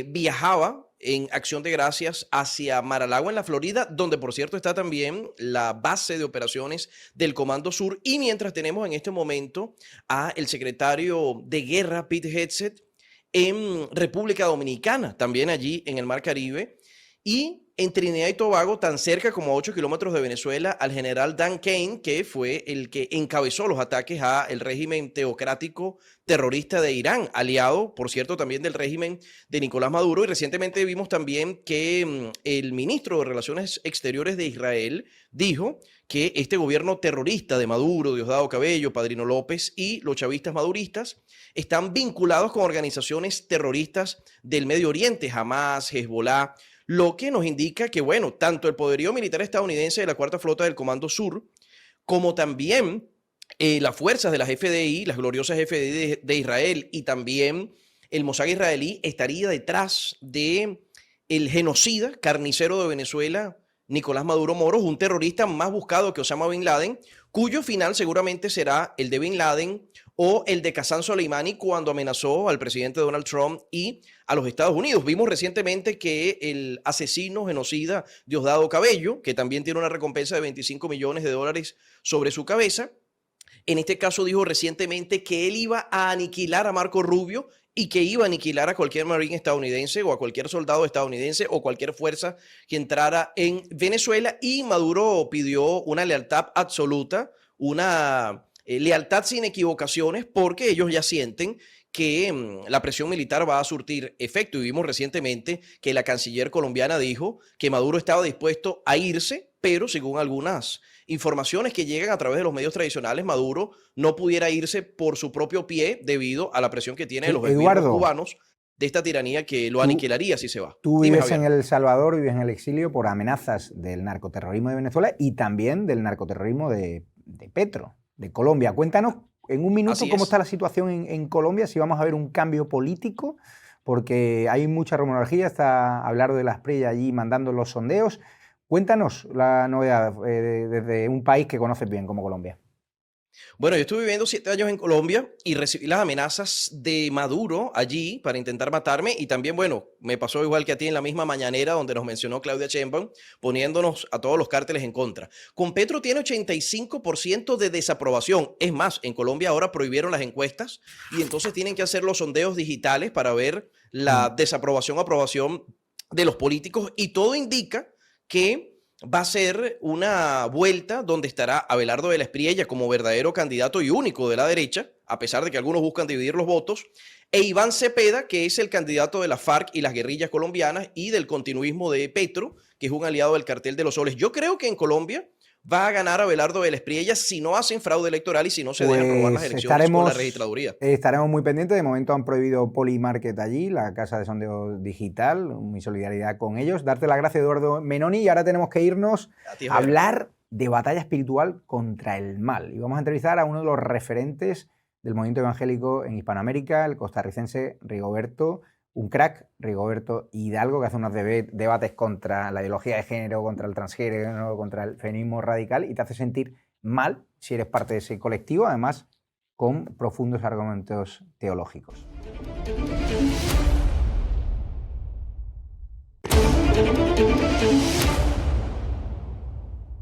viajaba en acción de gracias hacia Mar-a-Lago en la Florida, donde por cierto está también la base de operaciones del Comando Sur. Y mientras tenemos en este momento a el secretario de Guerra, Pete Hegseth, en República Dominicana, también allí en el Mar Caribe, y en Trinidad y Tobago, tan cerca como a 8 kilómetros de Venezuela, al general Dan Kane, que fue el que encabezó los ataques al régimen teocrático terrorista de Irán, aliado, por cierto, también del régimen de Nicolás Maduro. Y recientemente vimos también que el ministro de Relaciones Exteriores de Israel dijo que este gobierno terrorista de Maduro, Diosdado Cabello, Padrino López y los chavistas maduristas están vinculados con organizaciones terroristas del Medio Oriente, Hamas, Hezbollah, lo que nos indica que, bueno, tanto el poderío militar estadounidense de la Cuarta Flota del Comando Sur, como también las fuerzas de las FDI, las gloriosas FDI de Israel, y también el Mossad israelí estaría detrás de el genocida carnicero de Venezuela, Nicolás Maduro Moros, un terrorista más buscado que Osama Bin Laden, cuyo final seguramente será el de Bin Laden o el de Qasem Soleimani cuando amenazó al presidente Donald Trump y a los Estados Unidos. Vimos recientemente que el asesino genocida Diosdado Cabello, que también tiene una recompensa de $25 millones sobre su cabeza, en este caso dijo recientemente que él iba a aniquilar a Marco Rubio y que iba a aniquilar a cualquier marín estadounidense o a cualquier soldado estadounidense o cualquier fuerza que entrara en Venezuela. Y Maduro pidió una lealtad absoluta, una lealtad sin equivocaciones, porque ellos ya sienten que la presión militar va a surtir efecto. Y vimos recientemente que la canciller colombiana dijo que Maduro estaba dispuesto a irse, pero según algunas informaciones que llegan a través de los medios tradicionales, Maduro no pudiera irse por su propio pie debido a la presión que tiene de los gobiernos cubanos de esta tiranía que lo aniquilaría si se va. Tú vives en El Salvador, vives en el exilio por amenazas del narcoterrorismo de Venezuela y también del narcoterrorismo de Petro, de Colombia. Cuéntanos en un minuto cómo está la situación en Colombia, si vamos a ver un cambio político, porque hay mucha rumorología, está hablar de las PRI allí mandando los sondeos. Cuéntanos la novedad desde un país que conoces bien como Colombia. Bueno, yo estuve viviendo 7 años en Colombia y recibí las amenazas de Maduro allí para intentar matarme, y también, bueno, me pasó igual que a ti en la misma mañanera donde nos mencionó Claudia Sheinbaum, poniéndonos a todos los cárteles en contra. Con Petro tiene 85% de desaprobación. Es más, en Colombia ahora prohibieron las encuestas y entonces tienen que hacer los sondeos digitales para ver la desaprobación o aprobación de los políticos, y todo indica que va a ser una vuelta donde estará Abelardo de la Espriella como verdadero candidato y único de la derecha, a pesar de que algunos buscan dividir los votos, e Iván Cepeda, que es el candidato de la FARC y las guerrillas colombianas y del continuismo de Petro, que es un aliado del Cartel de los Soles. Yo creo que en Colombia va a ganar Abelardo de la Espriella si no hacen fraude electoral y si no se dejan robar las elecciones con la registraduría. Estaremos muy pendientes. De momento han prohibido Polymarket allí, la casa de sondeo digital. Mi solidaridad con ellos. Darte las gracias, Eduardo Menoni. Y ahora tenemos que irnos a hablar de batalla espiritual contra el mal. Y vamos a entrevistar a uno de los referentes del movimiento evangélico en Hispanoamérica, el costarricense Rigoberto, un crack, Rigoberto Hidalgo, que hace unos debates contra la ideología de género, contra el transgénero, contra el feminismo radical, y te hace sentir mal si eres parte de ese colectivo, además con profundos argumentos teológicos.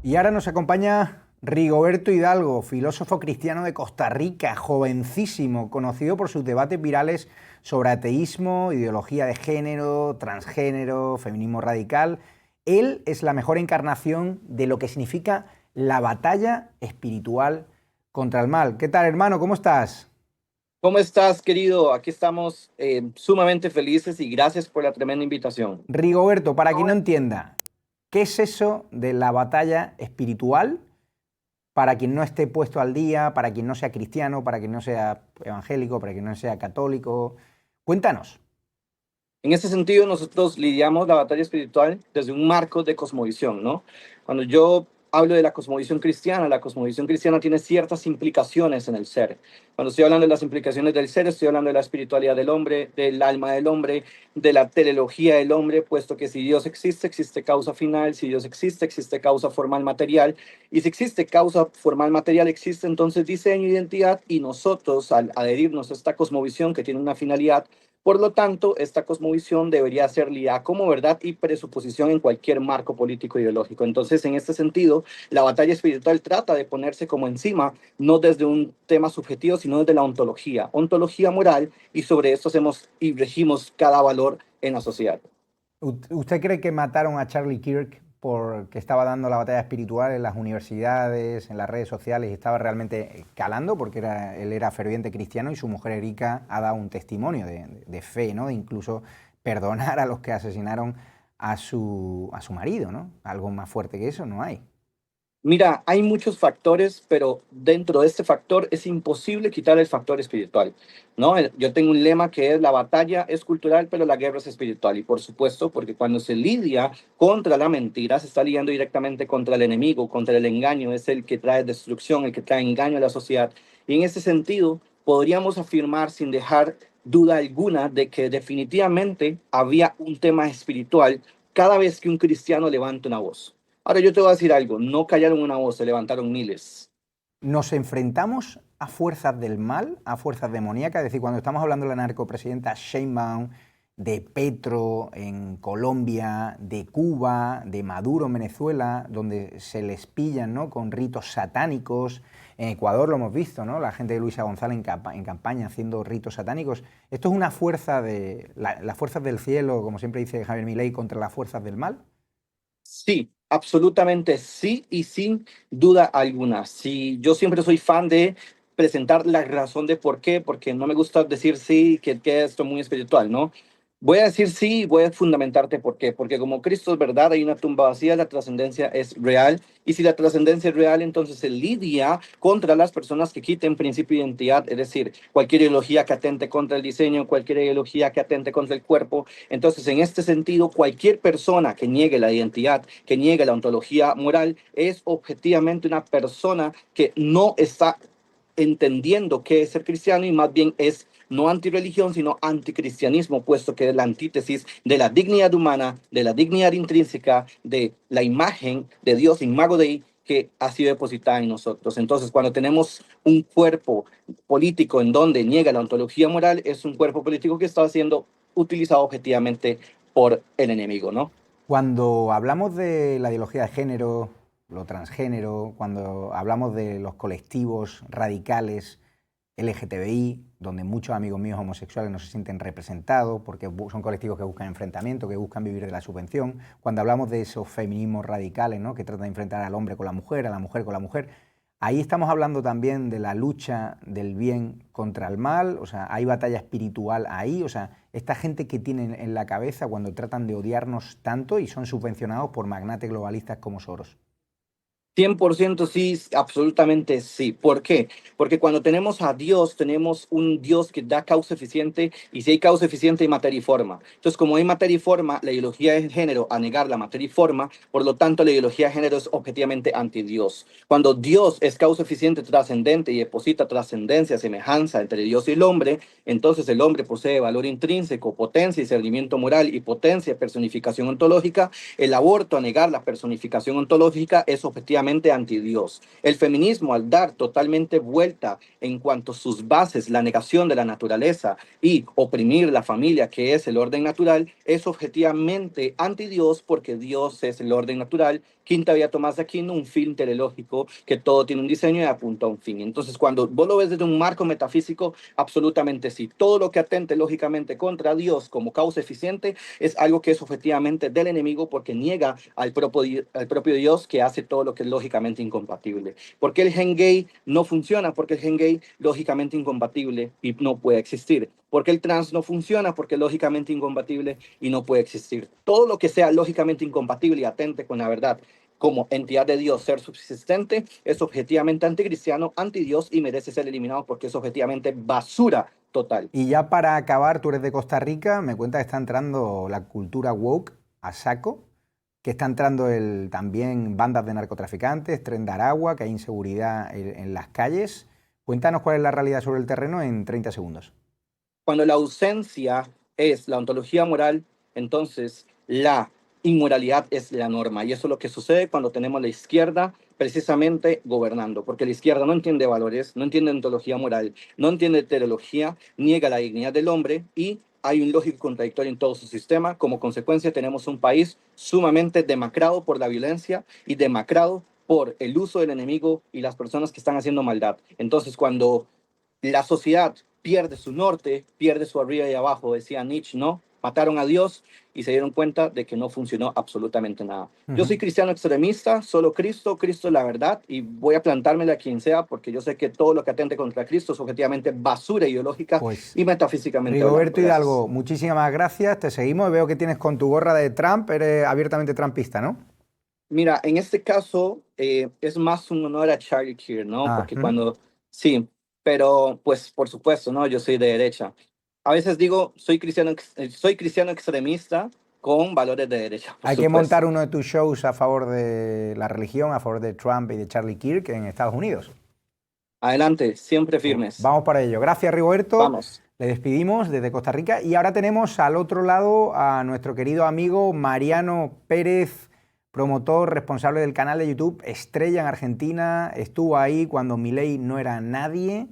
Y ahora nos acompaña Rigoberto Hidalgo, filósofo cristiano de Costa Rica, jovencísimo, conocido por sus debates virales sobre ateísmo, ideología de género, transgénero, feminismo radical. Él es la mejor encarnación de lo que significa la batalla espiritual contra el mal. ¿Qué tal, hermano? ¿Cómo estás? ¿Cómo estás, querido? Aquí estamos sumamente felices y gracias por la tremenda invitación. Rigoberto, para quien no entienda, ¿qué es eso de la batalla espiritual? Para quien no esté puesto al día, para quien no sea cristiano, para quien no sea evangélico, para quien no sea católico. Cuéntanos. En ese sentido, nosotros lidiamos la batalla espiritual desde un marco de cosmovisión, ¿no? Cuando yo hablo de la cosmovisión cristiana tiene ciertas implicaciones en el ser. Cuando estoy hablando de las implicaciones del ser, estoy hablando de la espiritualidad del hombre, del alma del hombre, de la teleología del hombre, puesto que si Dios existe, existe causa final, si Dios existe, existe causa formal material, y si existe causa formal material, existe entonces diseño, identidad, y nosotros, al adherirnos a esta cosmovisión que tiene una finalidad, por lo tanto, esta cosmovisión debería ser lidiada como verdad y presuposición en cualquier marco político ideológico. Entonces, en este sentido, la batalla espiritual trata de ponerse como encima, no desde un tema subjetivo, sino desde la ontología moral, y sobre esto hacemos y regimos cada valor en la sociedad. ¿Usted cree que mataron a Charlie Kirk porque estaba dando la batalla espiritual en las universidades, en las redes sociales y estaba realmente calando? Porque él era ferviente cristiano y su mujer Erika ha dado un testimonio de fe, ¿no? De incluso perdonar a los que asesinaron a su marido, ¿no? Algo más fuerte que eso no hay. Mira, hay muchos factores, pero dentro de este factor es imposible quitar el factor espiritual, ¿no? Yo tengo un lema que es: la batalla es cultural, pero la guerra es espiritual. Y por supuesto, porque cuando se lidia contra la mentira, se está lidiando directamente contra el enemigo, contra el engaño. Es el que trae destrucción, el que trae engaño a la sociedad. Y en ese sentido, podríamos afirmar sin dejar duda alguna de que definitivamente había un tema espiritual cada vez que un cristiano levanta una voz. Ahora yo te voy a decir algo, no callaron una voz, se levantaron miles. ¿Nos enfrentamos a fuerzas del mal, a fuerzas demoníacas? Es decir, cuando estamos hablando de la narcopresidenta Sheinbaum, de Petro en Colombia, de Cuba, de Maduro en Venezuela, donde se les pillan, ¿no?, con ritos satánicos. En Ecuador lo hemos visto, ¿no?, la gente de Luisa González en campaña haciendo ritos satánicos. ¿Esto es una fuerza de las fuerzas del cielo, como siempre dice Javier Milei, contra las fuerzas del mal? Sí, absolutamente sí y sin duda alguna. Sí, yo siempre soy fan de presentar la razón de por qué, porque no me gusta decir sí, que esto es muy espiritual, ¿no? Voy a decir sí y voy a fundamentarte por qué. Porque como Cristo es verdad, hay una tumba vacía, la trascendencia es real. Y si la trascendencia es real, entonces se lidia contra las personas que quiten principio de identidad, es decir, cualquier ideología que atente contra el diseño, cualquier ideología que atente contra el cuerpo. Entonces, en este sentido, cualquier persona que niegue la identidad, que niegue la ontología moral, es objetivamente una persona que no está entendiendo qué es ser cristiano y más bien es no antirreligión, sino anticristianismo, puesto que es la antítesis de la dignidad humana, de la dignidad intrínseca, de la imagen de Dios, imago Dei, que ha sido depositada en nosotros. Entonces, cuando tenemos un cuerpo político en donde niega la ontología moral, es un cuerpo político que está siendo utilizado objetivamente por el enemigo, ¿no? Cuando hablamos de la ideología de género, lo transgénero, cuando hablamos de los colectivos radicales LGTBI, donde muchos amigos míos homosexuales no se sienten representados porque son colectivos que buscan enfrentamiento, que buscan vivir de la subvención. Cuando hablamos de esos feminismos radicales, ¿no?, que tratan de enfrentar al hombre con la mujer, a la mujer con la mujer, ahí estamos hablando también de la lucha del bien contra el mal. O sea, hay batalla espiritual ahí. O sea, esta gente que tienen en la cabeza cuando tratan de odiarnos tanto y son subvencionados por magnates globalistas como Soros. 100% sí, absolutamente sí. ¿Por qué? Porque cuando tenemos a Dios, tenemos un Dios que da causa eficiente, y si hay causa eficiente hay materia y forma. Entonces, como hay materia y forma, la ideología de género, a negar la materia y forma, por lo tanto, la ideología de género es objetivamente anti-Dios. Cuando Dios es causa eficiente, trascendente y deposita trascendencia, semejanza entre Dios y el hombre, entonces el hombre posee valor intrínseco, potencia y discernimiento moral y potencia, personificación ontológica. El aborto, a negar la personificación ontológica, es objetivamente absolutamente anti Dios. El feminismo, al dar totalmente vuelta en cuanto a sus bases, la negación de la naturaleza y oprimir la familia, que es el orden natural, es objetivamente anti Dios, porque Dios es el orden natural. Quinta Vía Tomás de Aquino, un fin teleológico, que todo tiene un diseño y apunta a un fin. Entonces, cuando vos lo ves desde un marco metafísico, absolutamente sí. Todo lo que atente lógicamente contra Dios como causa eficiente es algo que es objetivamente del enemigo, porque niega al propio Dios, que hace todo lo que es lógicamente incompatible. ¿Por qué el gen gay no funciona? Porque el gen gay lógicamente incompatible y no puede existir. ¿Por qué el trans no funciona? Porque es lógicamente incompatible y no puede existir. Todo lo que sea lógicamente incompatible y atente con la verdad como entidad de Dios, ser subsistente, es objetivamente anticristiano, anti Dios, y merece ser eliminado porque es objetivamente basura total. Y ya para acabar, tú eres de Costa Rica, me cuenta que está entrando la cultura woke a saco, que está entrando también bandas de narcotraficantes, Tren de Aragua, que hay inseguridad en las calles. Cuéntanos cuál es la realidad sobre el terreno en 30 segundos. Cuando la ausencia es la ontología moral, entonces la inmoralidad es la norma. Y eso es lo que sucede cuando tenemos la izquierda precisamente gobernando, porque la izquierda no entiende valores, no entiende ontología moral, no entiende teología, niega la dignidad del hombre, y hay un lógico contradictorio en todo su sistema. Como consecuencia tenemos un país sumamente demacrado por la violencia y demacrado por el uso del enemigo y las personas que están haciendo maldad. Entonces, cuando la sociedad pierde su norte, pierde su arriba y abajo, decía Nietzsche, ¿no? Mataron a Dios y se dieron cuenta de que no funcionó absolutamente nada. Yo soy cristiano extremista, solo Cristo, Cristo es la verdad, y voy a plantármela a quien sea, porque yo sé que todo lo que atente contra Cristo es objetivamente basura ideológica y metafísicamente. Rigoberto Hidalgo, muchísimas gracias, te seguimos, veo que tienes con tu gorra de Trump, eres abiertamente trumpista, ¿no? Mira, en este caso es más un honor a Charlie Kirk, ¿no? Porque cuando, sí, pero pues por supuesto, ¿no? Yo soy de derecha. A veces digo, soy cristiano extremista con valores de derecha. Hay que montar uno de tus shows a favor de la religión, a favor de Trump y de Charlie Kirk en Estados Unidos. Adelante, siempre firmes. Vamos para ello. Gracias, Rigoberto. Vamos. Le despedimos desde Costa Rica y ahora tenemos al otro lado a nuestro querido amigo Mariano Pérez, promotor, responsable del canal de YouTube Estrella en Argentina. Estuvo ahí cuando Milei no era nadie.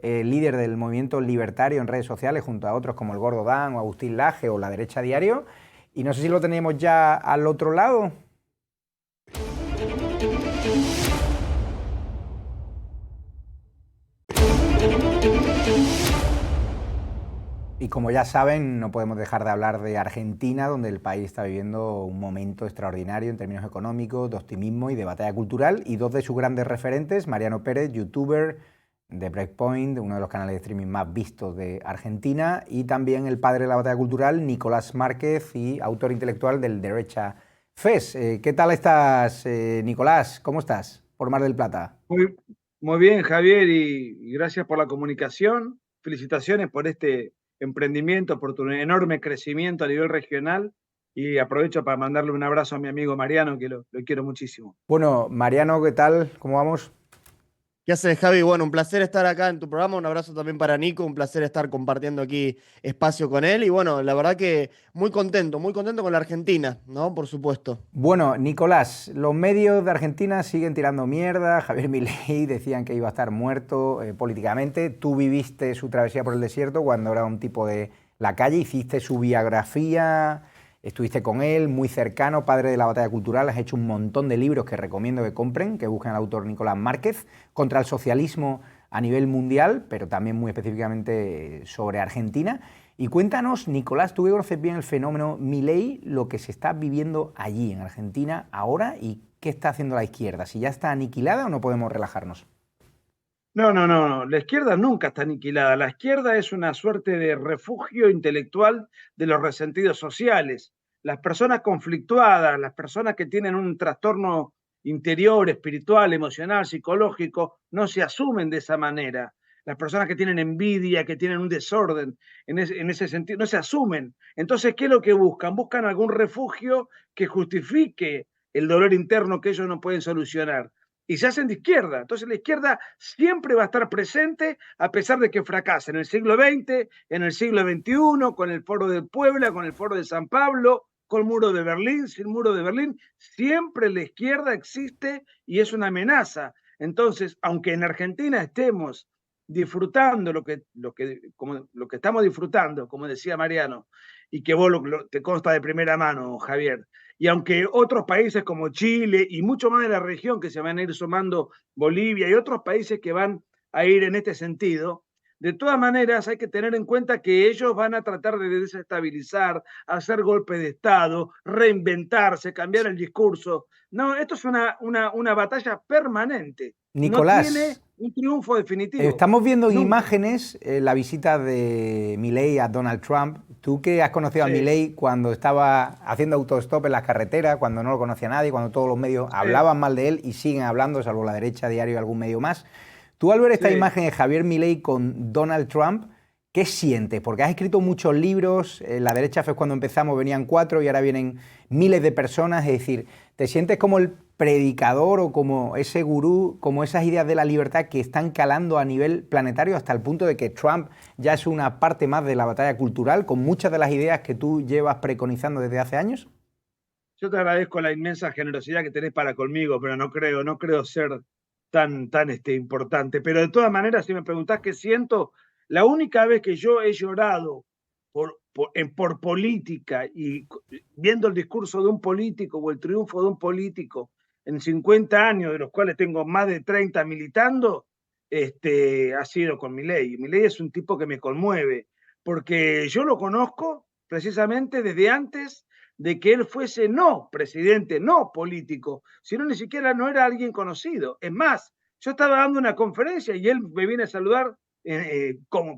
Líder del movimiento libertario en redes sociales, junto a otros como el Gordo Dan o Agustín Laje o La Derecha Diario. Y no sé si lo tenemos ya al otro lado. Y como ya saben, no podemos dejar de hablar de Argentina, donde el país está viviendo un momento extraordinario en términos económicos, de optimismo y de batalla cultural. Y dos de sus grandes referentes, Mariano Pérez, youtuber de Breakpoint, uno de los canales de streaming más vistos de Argentina, y también el padre de la batalla cultural, Nicolás Márquez, y autor intelectual del Derecha Fest. ¿Qué tal estás, Nicolás? ¿Cómo estás por Mar del Plata? Muy bien, Javier, y gracias por la comunicación. Felicitaciones por este emprendimiento, por tu enorme crecimiento a nivel regional, y aprovecho para mandarle un abrazo a mi amigo Mariano, que lo quiero muchísimo. Bueno, Mariano, ¿qué tal? ¿Cómo vamos? ¿Qué haces, Javi? Bueno, un placer estar acá en tu programa, un abrazo también para Nico, un placer estar compartiendo aquí espacio con él y bueno, la verdad que muy contento con la Argentina, ¿no? Por supuesto. Bueno, Nicolás, los medios de Argentina siguen tirando mierda, Javier Milei decían que iba a estar muerto políticamente, tú viviste su travesía por el desierto cuando era un tipo de la calle, hiciste su biografía, estuviste con él, muy cercano, padre de la batalla cultural, has hecho un montón de libros que recomiendo que compren, que busquen al autor Nicolás Márquez, contra el socialismo a nivel mundial, pero también muy específicamente sobre Argentina. Y cuéntanos, Nicolás, tú que conoces bien el fenómeno Milei, lo que se está viviendo allí en Argentina ahora y qué está haciendo la izquierda, si ya está aniquilada o no podemos relajarnos. No, la izquierda nunca está aniquilada. La izquierda es una suerte de refugio intelectual de los resentidos sociales. Las personas conflictuadas, las personas que tienen un trastorno interior, espiritual, emocional, psicológico, no se asumen de esa manera. Las personas que tienen envidia, que tienen un desorden, en ese sentido, no se asumen. Entonces, ¿qué es lo que buscan? Buscan algún refugio que justifique el dolor interno que ellos no pueden solucionar. Y se hacen de izquierda. Entonces la izquierda siempre va a estar presente a pesar de que fracase en el siglo XX, en el siglo XXI, con el Foro de Puebla, con el Foro de San Pablo, con muro de Berlín, sin muro de Berlín, siempre la izquierda existe y es una amenaza. Entonces, aunque en Argentina estemos disfrutando lo que estamos disfrutando, como decía Mariano, y que vos te consta de primera mano, Javier, y aunque otros países como Chile y mucho más de la región que se van a ir sumando, Bolivia y otros países que van a ir en este sentido, de todas maneras hay que tener en cuenta que ellos van a tratar de desestabilizar, hacer golpe de Estado, reinventarse, cambiar el discurso. No, esto es una batalla permanente. Nicolás, no tiene un triunfo definitivo. Estamos viendo en Nunca. imágenes la visita de Milei a Donald Trump. Tú que has conocido a Milei cuando estaba haciendo autostop en las carreteras, cuando no lo conocía nadie, cuando todos los medios hablaban mal de él y siguen hablando, salvo la derecha, diario y algún medio más. Tú al ver esta imagen de Javier Milei con Donald Trump, ¿qué sientes? Porque has escrito muchos libros, la derecha fue cuando empezamos, venían 4 y ahora vienen miles de personas, es decir, ¿te sientes como el predicador o como ese gurú, como esas ideas de la libertad que están calando a nivel planetario hasta el punto de que Trump ya es una parte más de la batalla cultural con muchas de las ideas que tú llevas preconizando desde hace años? Yo te agradezco la inmensa generosidad que tenés para conmigo, pero no creo ser tan importante. Pero de todas maneras, si me preguntás qué siento, la única vez que yo he llorado por política y viendo el discurso de un político o el triunfo de un político en 50 años, de los cuales tengo más de 30 militando, ha sido con Milei. Milei es un tipo que me conmueve, porque yo lo conozco precisamente desde antes de que él fuese no presidente, no político, sino ni siquiera no era alguien conocido. Es más, yo estaba dando una conferencia y él me viene a saludar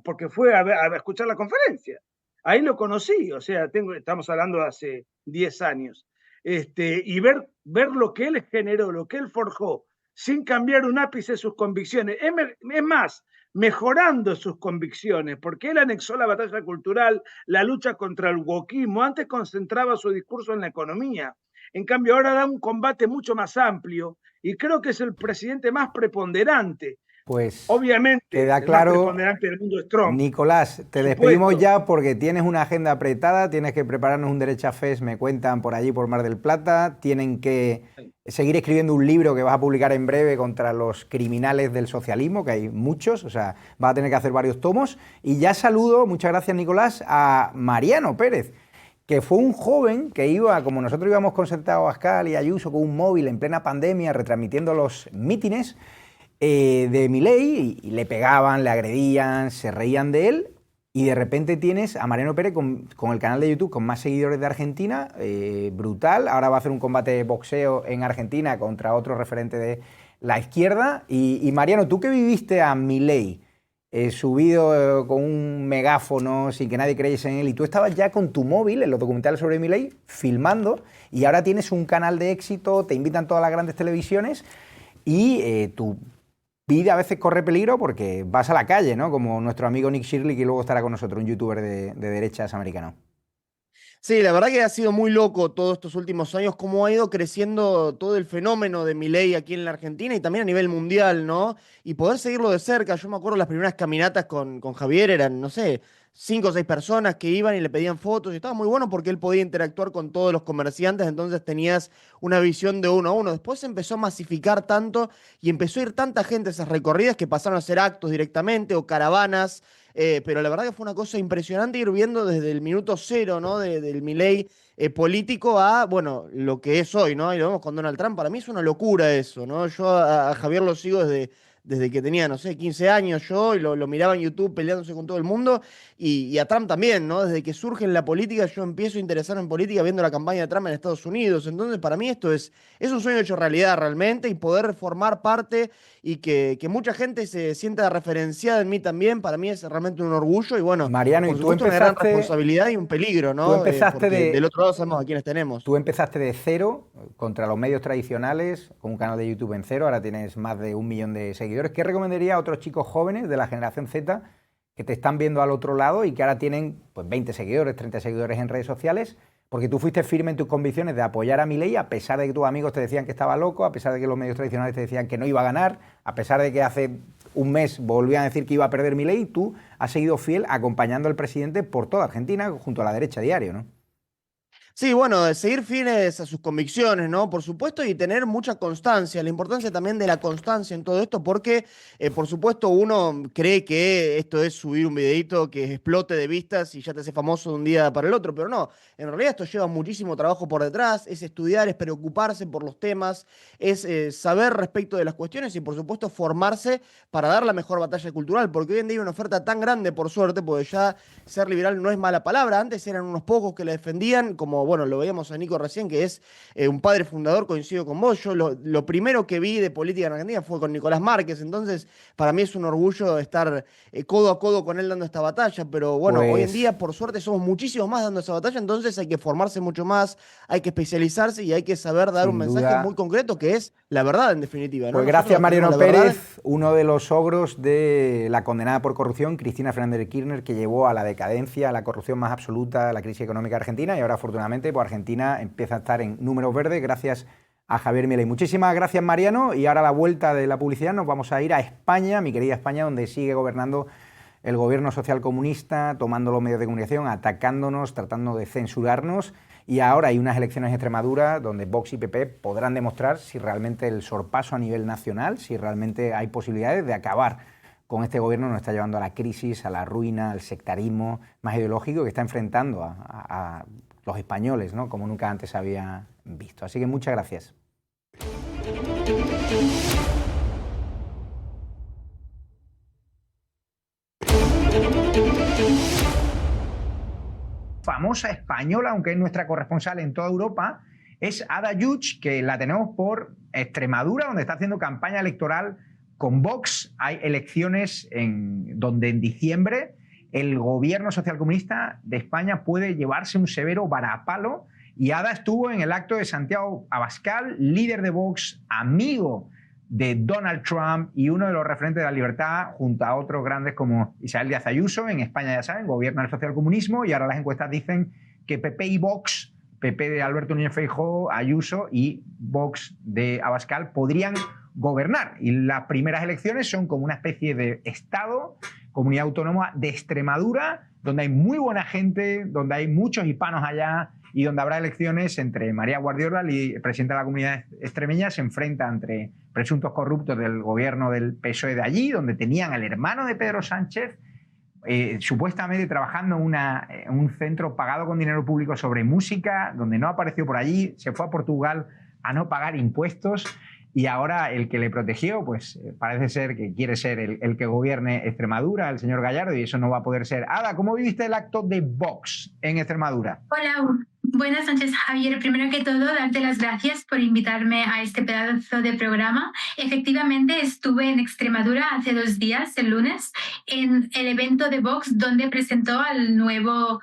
porque fue a escuchar la conferencia. Ahí lo conocí, o sea, estamos hablando de hace 10 años. Y ver lo que él generó, lo que él forjó, sin cambiar un ápice sus convicciones. Es más, mejorando sus convicciones, porque él anexó la batalla cultural, la lucha contra el wokismo. Antes concentraba su discurso en la economía. En cambio, ahora da un combate mucho más amplio y creo que es el presidente más preponderante. Pues obviamente, queda el claro, más preponderante del mundo es Trump. Nicolás, te despedimos ya porque tienes una agenda apretada, tienes que prepararnos un Derecha Fest, me cuentan por allí, por Mar del Plata, tienen que seguir escribiendo un libro que vas a publicar en breve contra los criminales del socialismo, que hay muchos, o sea, vas a tener que hacer varios tomos. Y ya saludo, muchas gracias Nicolás, a Mariano Pérez, que fue un joven que iba, como nosotros íbamos con Santiago Abascal y Ayuso, con un móvil en plena pandemia, retransmitiendo los mítines de Milei, y le pegaban, le agredían, se reían de él, y de repente tienes a Mariano Pérez con el canal de YouTube con más seguidores de Argentina, brutal. Ahora va a hacer un combate de boxeo en Argentina contra otro referente de la izquierda. Y Mariano, tú que viviste a Milei subido con un megáfono sin que nadie creyese en él, y tú estabas ya con tu móvil en los documentales sobre Milei filmando, y ahora tienes un canal de éxito, te invitan todas las grandes televisiones, y tu vida a veces corre peligro porque vas a la calle, ¿no? Como nuestro amigo Nick Shirley, que luego estará con nosotros, un youtuber de derechas americano. Sí, la verdad que ha sido muy loco todos estos últimos años, cómo ha ido creciendo todo el fenómeno de Milei aquí en la Argentina y también a nivel mundial, ¿no? Y poder seguirlo de cerca. Yo me acuerdo las primeras caminatas con Javier eran, no sé, 5 o 6 personas que iban y le pedían fotos, y estaba muy bueno porque él podía interactuar con todos los comerciantes, entonces tenías una visión de uno a uno. Después se empezó a masificar tanto y empezó a ir tanta gente a esas recorridas que pasaron a ser actos directamente o caravanas. Pero la verdad que fue una cosa impresionante ir viendo desde el minuto cero, ¿no? Del Milei político a, bueno, lo que es hoy, ¿no? Y lo vemos con Donald Trump. Para mí es una locura eso, ¿no? Yo a Javier lo sigo desde que tenía, no sé, 15 años yo, y lo miraba en YouTube peleándose con todo el mundo, y a Trump también, ¿no? Desde que surge en la política, yo empiezo a interesarme en política viendo la campaña de Trump en Estados Unidos. Entonces, para mí esto es un sueño hecho realidad realmente, y poder formar parte y que mucha gente se sienta referenciada en mí también, para mí es realmente un orgullo, y bueno, Mariano, por y tú supuesto, una gran empezaste, responsabilidad y un peligro, ¿no? tú empezaste porque del otro lado sabemos a quiénes tenemos. Tú empezaste de cero contra los medios tradicionales, con un canal de YouTube en cero, ahora tienes más de 1 millón de seguidores. ¿Qué recomendaría a otros chicos jóvenes de la generación Z que te están viendo al otro lado y que ahora tienen pues 20 seguidores, 30 seguidores en redes sociales? Porque tú fuiste firme en tus convicciones de apoyar a Milei, a pesar de que tus amigos te decían que estaba loco, a pesar de que los medios tradicionales te decían que no iba a ganar, a pesar de que hace un mes volvían a decir que iba a perder Milei, tú has seguido fiel acompañando al presidente por toda Argentina junto a la derecha diario, ¿no? Sí, bueno, de seguir fieles a sus convicciones, ¿no? Por supuesto, y tener mucha constancia. La importancia también de la constancia en todo esto, porque, por supuesto, uno cree que esto es subir un videito que explote de vistas y ya te hace famoso de un día para el otro, pero no. En realidad esto lleva muchísimo trabajo por detrás, es estudiar, es preocuparse por los temas, es saber respecto de las cuestiones y, por supuesto, formarse para dar la mejor batalla cultural, porque hoy en día hay una oferta tan grande, por suerte, porque ya ser liberal no es mala palabra. Antes eran unos pocos que la defendían, como bueno, lo veíamos a Nico recién, que es un padre fundador, coincido con vos. Yo lo primero que vi de política en Argentina fue con Nicolás Márquez, entonces para mí es un orgullo estar codo a codo con él dando esta batalla, pero bueno, hoy en día por suerte somos muchísimos más dando esa batalla, entonces hay que formarse mucho más, hay que especializarse y hay que saber dar un mensaje muy concreto que es la verdad en definitiva, ¿no? Pues gracias Mariano Pérez, uno de los ogros de la condenada por corrupción, Cristina Fernández de Kirchner, que llevó a la decadencia, a la corrupción más absoluta, a la crisis económica argentina, y ahora afortunadamente pues Argentina empieza a estar en números verdes gracias a Javier Milei. Muchísimas gracias Mariano, y ahora a la vuelta de la publicidad nos vamos a ir a España, mi querida España, donde sigue gobernando el gobierno socialcomunista, tomando los medios de comunicación, atacándonos, tratando de censurarnos, y ahora hay unas elecciones en Extremadura donde Vox y PP podrán demostrar si realmente el sorpaso a nivel nacional, si realmente hay posibilidades de acabar con este gobierno, nos está llevando a la crisis, a la ruina, al sectarismo más ideológico que está enfrentando a los españoles, ¿no? Como nunca antes había visto. Así que muchas gracias. Famosa española, aunque es nuestra corresponsal en toda Europa, es Ada Yuch, que la tenemos por Extremadura, donde está haciendo campaña electoral con Vox. Hay elecciones donde en diciembre el gobierno socialcomunista de España puede llevarse un severo varapalo, y Ada estuvo en el acto de Santiago Abascal, líder de Vox, amigo de Donald Trump y uno de los referentes de la libertad, junto a otros grandes como Isabel Díaz Ayuso. En España, ya saben, gobierna el socialcomunismo, y ahora las encuestas dicen que PP y Vox, PP de Alberto Núñez Feijóo, Ayuso, y Vox de Abascal podrían gobernar. Y las primeras elecciones son como una especie de Estado, comunidad autónoma de Extremadura, donde hay muy buena gente, donde hay muchos hispanos allá, y donde habrá elecciones entre María Guardiola, presidenta de la comunidad extremeña, se enfrenta entre presuntos corruptos del gobierno del PSOE de allí, donde tenían al hermano de Pedro Sánchez, supuestamente trabajando en un centro pagado con dinero público sobre música, donde no apareció por allí, se fue a Portugal a no pagar impuestos, y ahora el que le protegió, pues parece ser que quiere ser el que gobierne Extremadura, el señor Gallardo, y eso no va a poder ser. Ada, ¿cómo viviste el acto de Vox en Extremadura? Hola, buenas noches, Javier. Primero que todo, darte las gracias por invitarme a este pedazo de programa. Efectivamente, estuve en Extremadura hace 2 días, el lunes, en el evento de Vox, donde presentó al nuevo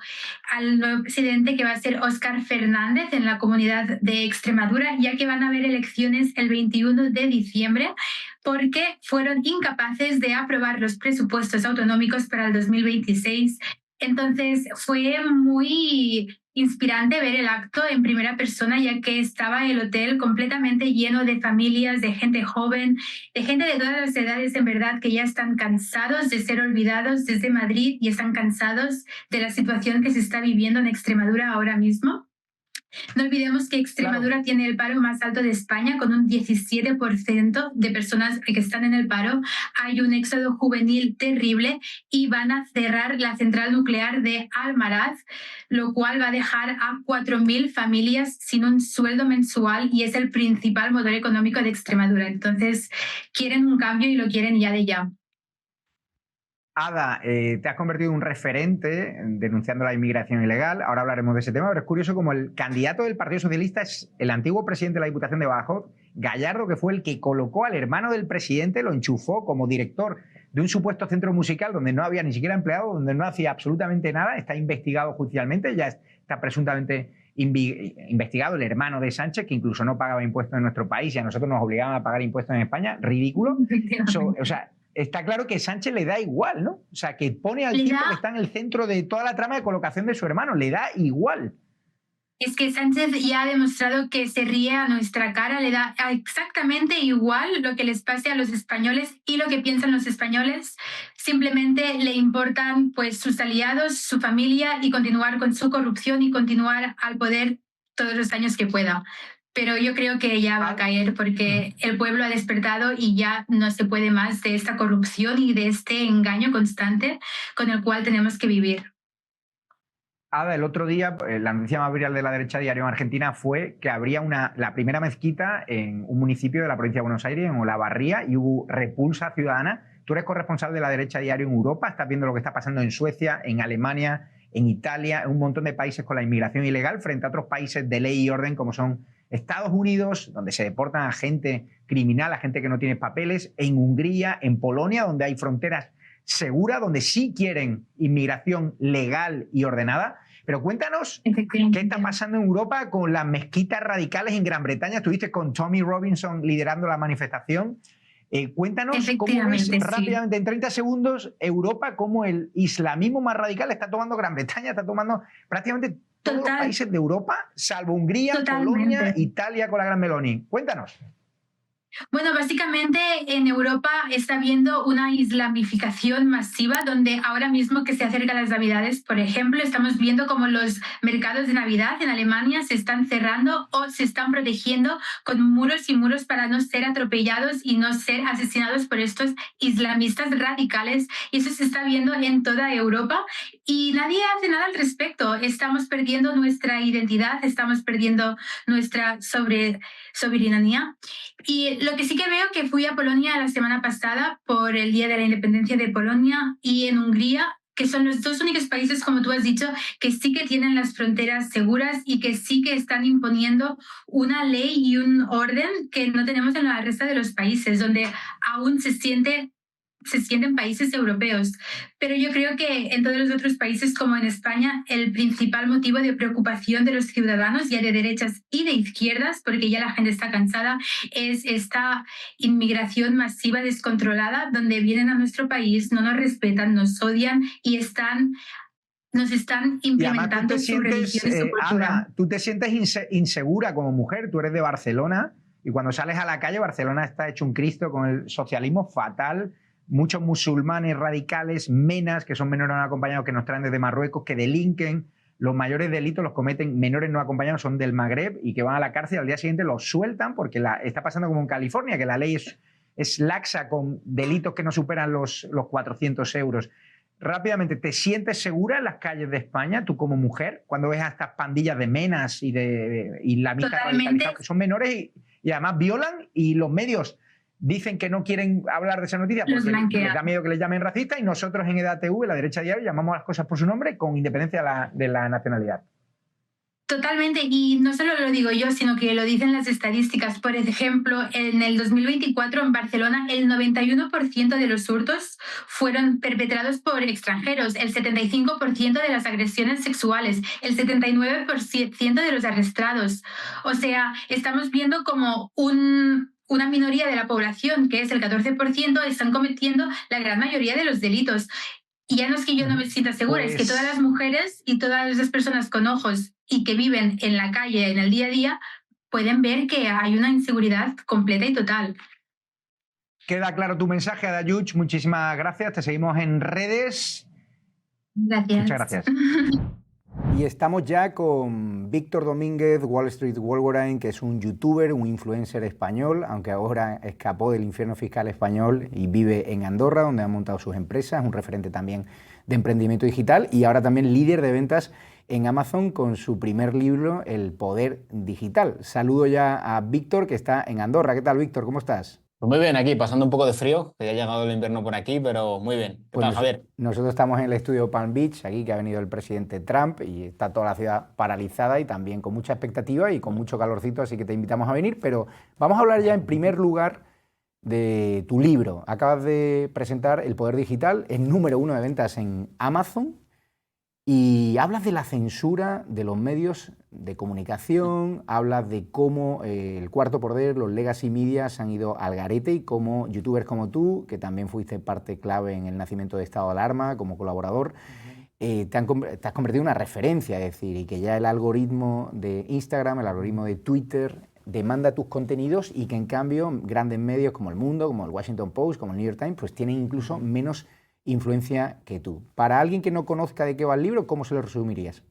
presidente, que va a ser Óscar Fernández, en la comunidad de Extremadura, ya que van a haber elecciones el 21 de diciembre, porque fueron incapaces de aprobar los presupuestos autonómicos para el 2026. Entonces fue muy inspirante ver el acto en primera persona, ya que estaba el hotel completamente lleno de familias, de gente joven, de gente de todas las edades, en verdad, que ya están cansados de ser olvidados desde Madrid y están cansados de la situación que se está viviendo en Extremadura ahora mismo. No olvidemos que Extremadura tiene el paro más alto de España, con un 17% de personas que están en el paro. Hay un éxodo juvenil terrible y van a cerrar la central nuclear de Almaraz, lo cual va a dejar a 4.000 familias sin un sueldo mensual, y es el principal motor económico de Extremadura. Entonces, quieren un cambio y lo quieren ya de ya. Ada, te has convertido en un referente denunciando la inmigración ilegal. Ahora hablaremos de ese tema, pero es curioso como el candidato del Partido Socialista es el antiguo presidente de la Diputación de Badajoz, Gallardo, que fue el que colocó al hermano del presidente, lo enchufó como director de un supuesto centro musical donde no había ni siquiera empleado, donde no hacía absolutamente nada. Está investigado judicialmente, ya está presuntamente investigado el hermano de Sánchez, que incluso no pagaba impuestos en nuestro país, y a nosotros nos obligaban a pagar impuestos en España. Ridículo. O sea, está claro que Sánchez le da igual, ¿no? O sea, que pone al tipo que está en el centro de toda la trama de colocación de su hermano, le da igual. es que Sánchez ya ha demostrado que se ríe a nuestra cara, le da exactamente igual lo que les pase a los españoles y lo que piensan los españoles. Simplemente le importan pues sus aliados, su familia y continuar con su corrupción y continuar al poder todos los años que pueda. Pero yo creo que ya va a caer porque el pueblo ha despertado y ya no se puede más de esta corrupción y de este engaño constante con el cual tenemos que vivir. Ada, el otro día, la noticia más viral de la derecha diario en Argentina fue que habría la primera mezquita en un municipio de la provincia de Buenos Aires, en Olavarría, y hubo repulsa ciudadana. Tú eres corresponsal de la derecha diario en Europa, estás viendo lo que está pasando en Suecia, en Alemania, en Italia, en un montón de países con la inmigración ilegal, frente a otros países de ley y orden como son Estados Unidos, donde se deportan a gente criminal, a gente que no tiene papeles, en Hungría, en Polonia, donde hay fronteras segura, donde sí quieren inmigración legal y ordenada. Pero cuéntanos qué está pasando en Europa con las mezquitas radicales en Gran Bretaña. Estuviste con Tommy Robinson liderando la manifestación. Cuéntanos cómo ves rápidamente, en 30 segundos, Europa, cómo el islamismo más radical está tomando Gran Bretaña, está tomando prácticamente todos los países de Europa, salvo Hungría, Polonia, Italia con la Gran Meloni. Cuéntanos. Bueno, básicamente en Europa está habiendo una islamificación masiva donde ahora mismo que se acercan las Navidades, por ejemplo, estamos viendo como los mercados de Navidad en Alemania se están cerrando o se están protegiendo con muros y muros para no ser atropellados y no ser asesinados por estos islamistas radicales. Y eso se está viendo en toda Europa y nadie hace nada al respecto. Estamos perdiendo nuestra identidad, estamos perdiendo nuestra soberanía. Y lo que sí que veo, que fui a Polonia la semana pasada por el Día de la Independencia de Polonia y en Hungría, que son los dos únicos países, como tú has dicho, que sí que tienen las fronteras seguras y que sí que están imponiendo una ley y un orden que no tenemos en el resto de los países, donde aún se sienten países europeos. Pero yo creo que en todos los otros países, como en España, el principal motivo de preocupación de los ciudadanos, ya de derechas y de izquierdas, porque ya la gente está cansada, es esta inmigración masiva descontrolada, donde vienen a nuestro país, no nos respetan, nos odian y nos están implementando su religión y su cultura. Ana, tú te sientes insegura como mujer, tú eres de Barcelona y cuando sales a la calle, Barcelona está hecho un Cristo con el socialismo fatal. Muchos musulmanes radicales, menas, que son menores no acompañados, que nos traen desde Marruecos, que delinquen. Los mayores delitos los cometen menores no acompañados, son del Magreb y que van a la cárcel y al día siguiente los sueltan porque está pasando como en California, que la ley es laxa con delitos que no superan los 400 euros. Rápidamente, ¿te sientes segura en las calles de España, tú como mujer, cuando ves a estas pandillas de menas y de islamistas radicalizados que son menores y además violan y los medios dicen que no quieren hablar de esa noticia porque les da miedo que les llamen racistas y nosotros en EDATV, la derecha diario, llamamos las cosas por su nombre con independencia de la nacionalidad? Totalmente, y no solo lo digo yo, sino que lo dicen las estadísticas. Por ejemplo, en el 2024 en Barcelona el 91% de los hurtos fueron perpetrados por extranjeros, el 75% de las agresiones sexuales, el 79% de los arrestados. O sea, estamos viendo como una minoría de la población, que es el 14%, están cometiendo la gran mayoría de los delitos. Y ya no es que yo no me sienta segura, es que todas las mujeres y todas las personas con ojos y que viven en la calle, en el día a día, pueden ver que hay una inseguridad completa y total. Queda claro tu mensaje, Ada Yuch. Muchísimas gracias. Te seguimos en redes. Gracias. Muchas gracias. Y estamos ya con Víctor Domínguez, Wall Street Wolverine, que es un youtuber, un influencer español, aunque ahora escapó del infierno fiscal español y vive en Andorra, donde ha montado sus empresas, un referente también de emprendimiento digital y ahora también líder de ventas en Amazon con su primer libro, El Poder Digital. Saludo ya a Víctor, que está en Andorra. ¿Qué tal, Víctor? ¿Cómo estás? Pues muy bien, aquí, pasando un poco de frío, que ya ha llegado el invierno por aquí, pero muy bien. ¿Qué tal, Javier? Nosotros estamos en el estudio Palm Beach, aquí que ha venido el presidente Trump y está toda la ciudad paralizada y también con mucha expectativa y con mucho calorcito, así que te invitamos a venir. Pero vamos a hablar ya en primer lugar de tu libro. Acabas de presentar El Poder Digital, es número 1 de ventas en Amazon y hablas de la censura de los medios de comunicación, hablas de cómo el cuarto poder, los legacy media se han ido al garete y cómo youtubers como tú, que también fuiste parte clave en el nacimiento de Estado de Alarma como colaborador, te has convertido en una referencia, es decir, y que ya el algoritmo de Instagram, el algoritmo de Twitter demanda tus contenidos y que en cambio grandes medios como El Mundo, como el Washington Post, como el New York Times, pues tienen incluso menos influencia que tú. Para alguien que no conozca de qué va el libro, ¿cómo se lo resumirías?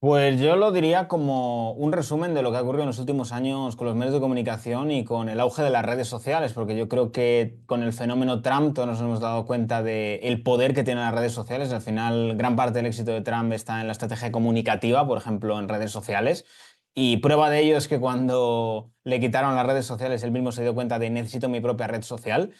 Pues yo lo diría como un resumen de lo que ha ocurrido en los últimos años con los medios de comunicación y con el auge de las redes sociales, porque yo creo que con el fenómeno Trump todos nos hemos dado cuenta del poder que tienen las redes sociales. Al final, gran parte del éxito de Trump está en la estrategia comunicativa, por ejemplo, en redes sociales. Y prueba de ello es que cuando le quitaron las redes sociales, él mismo se dio cuenta de necesito mi propia red social.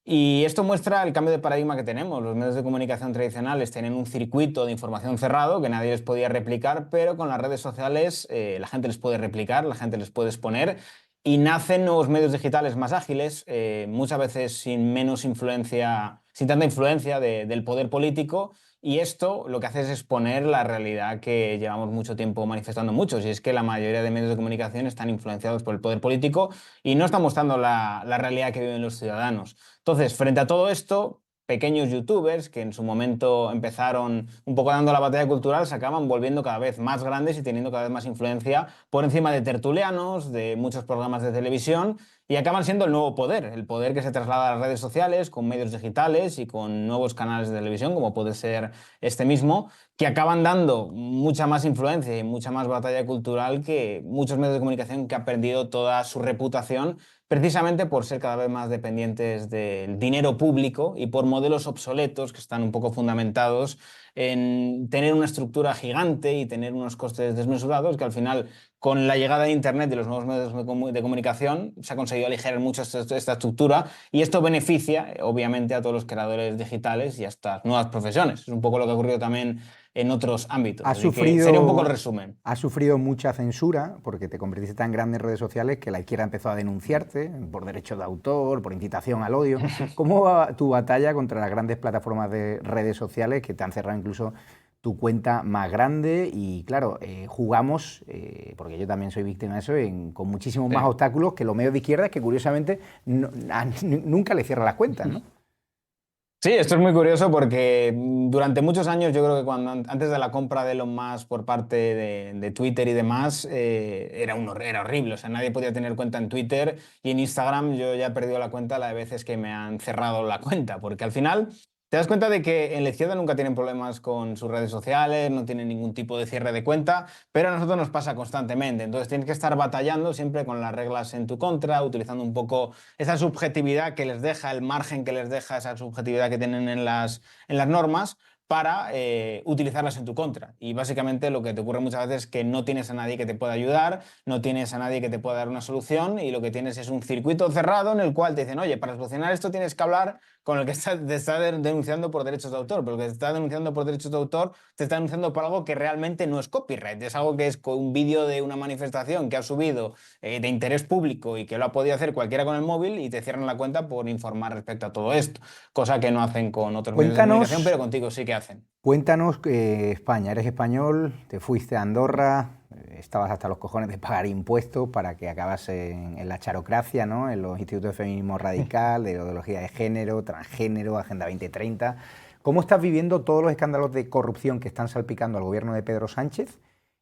Y esto muestra el cambio de paradigma que tenemos. Los medios de comunicación tradicionales tienen un circuito de información cerrado que nadie les podía replicar, pero con las redes sociales la gente les puede replicar, la gente les puede exponer y nacen nuevos medios digitales más ágiles, muchas veces sin menos influencia, sin tanta influencia del poder político. Y esto lo que hace es exponer la realidad que llevamos mucho tiempo manifestando muchos, y es que la mayoría de medios de comunicación están influenciados por el poder político y no están mostrando la realidad que viven los ciudadanos. Entonces, frente a todo esto, pequeños youtubers que en su momento empezaron un poco dando la batalla cultural se acaban volviendo cada vez más grandes y teniendo cada vez más influencia por encima de tertulianos, de muchos programas de televisión, y acaban siendo el nuevo poder, el poder que se traslada a las redes sociales con medios digitales y con nuevos canales de televisión, como puede ser este mismo, que acaban dando mucha más influencia y mucha más batalla cultural que muchos medios de comunicación que han perdido toda su reputación precisamente por ser cada vez más dependientes del dinero público y por modelos obsoletos que están un poco fundamentados en tener una estructura gigante y tener unos costes desmesurados que al final, con la llegada de Internet y los nuevos medios de comunicación, se ha conseguido aligerar mucho esta estructura, y esto beneficia, obviamente, a todos los creadores digitales y a estas nuevas profesiones. Es un poco lo que ha ocurrido también en otros ámbitos. Sería un poco el resumen. Has sufrido mucha censura porque te convertiste tan grande en redes sociales que la izquierda empezó a denunciarte por derechos de autor, por incitación al odio. ¿Cómo va tu batalla contra las grandes plataformas de redes sociales que te han cerrado incluso tu cuenta más grande? Y claro, jugamos, porque yo también soy víctima de eso, con muchísimos más obstáculos que los medios de izquierda, que curiosamente nunca le cierran las cuentas, ¿no? Sí, esto es muy curioso porque durante muchos años, yo creo que antes de la compra de Elon Musk por parte de Twitter y demás, era horrible. O sea, nadie podía tener cuenta en Twitter, y en Instagram yo ya he perdido la cuenta la de veces que me han cerrado la cuenta, porque al final te das cuenta de que en la izquierda nunca tienen problemas con sus redes sociales, no tienen ningún tipo de cierre de cuenta, pero a nosotros nos pasa constantemente. Entonces tienes que estar batallando siempre con las reglas en tu contra, utilizando un poco esa subjetividad que les deja, el margen que les deja esa subjetividad que tienen en las normas, para utilizarlas en tu contra. Y básicamente lo que te ocurre muchas veces es que no tienes a nadie que te pueda ayudar, no tienes a nadie que te pueda dar una solución, y lo que tienes es un circuito cerrado en el cual te dicen, oye, para solucionar esto tienes que hablar con el que te está denunciando por derechos de autor, pero el que te está denunciando por derechos de autor te está denunciando por algo que realmente no es copyright, es algo que es un vídeo de una manifestación que ha subido de interés público y que lo ha podido hacer cualquiera con el móvil, y te cierran la cuenta por informar respecto a todo esto, cosa que no hacen con otros medios de comunicación, pero contigo sí que hacen. Cuéntanos, España, eres español, te fuiste a Andorra, estabas hasta los cojones de pagar impuestos para que acabas en la charocracia, ¿no? En los institutos de feminismo radical, de ideología de género, transgénero, Agenda 2030. ¿Cómo estás viviendo todos los escándalos de corrupción que están salpicando al gobierno de Pedro Sánchez,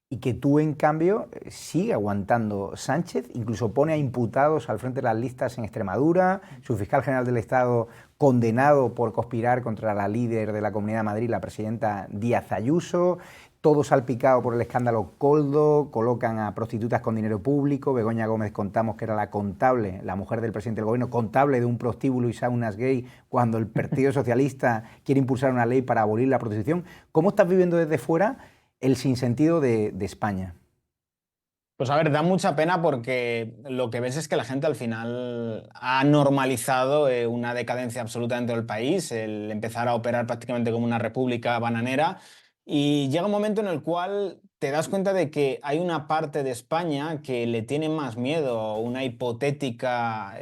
y que tú, en cambio, sigue aguantando Sánchez? Incluso pone a imputados al frente de las listas en Extremadura, su fiscal general del Estado condenado por conspirar contra la líder de la Comunidad de Madrid, la presidenta Díaz Ayuso, todo salpicado por el escándalo Coldo, colocan a prostitutas con dinero público. Begoña Gómez, contamos que era la contable, la mujer del presidente del gobierno, contable de un prostíbulo y saunas gay, cuando el Partido Socialista quiere impulsar una ley para abolir la prostitución. ¿Cómo estás viviendo desde fuera el sinsentido de España? Pues a ver, da mucha pena porque lo que ves es que la gente al final ha normalizado una decadencia absoluta dentro del país, el empezar a operar prácticamente como una república bananera, y llega un momento en el cual te das cuenta de que hay una parte de España que le tiene más miedo a una hipotética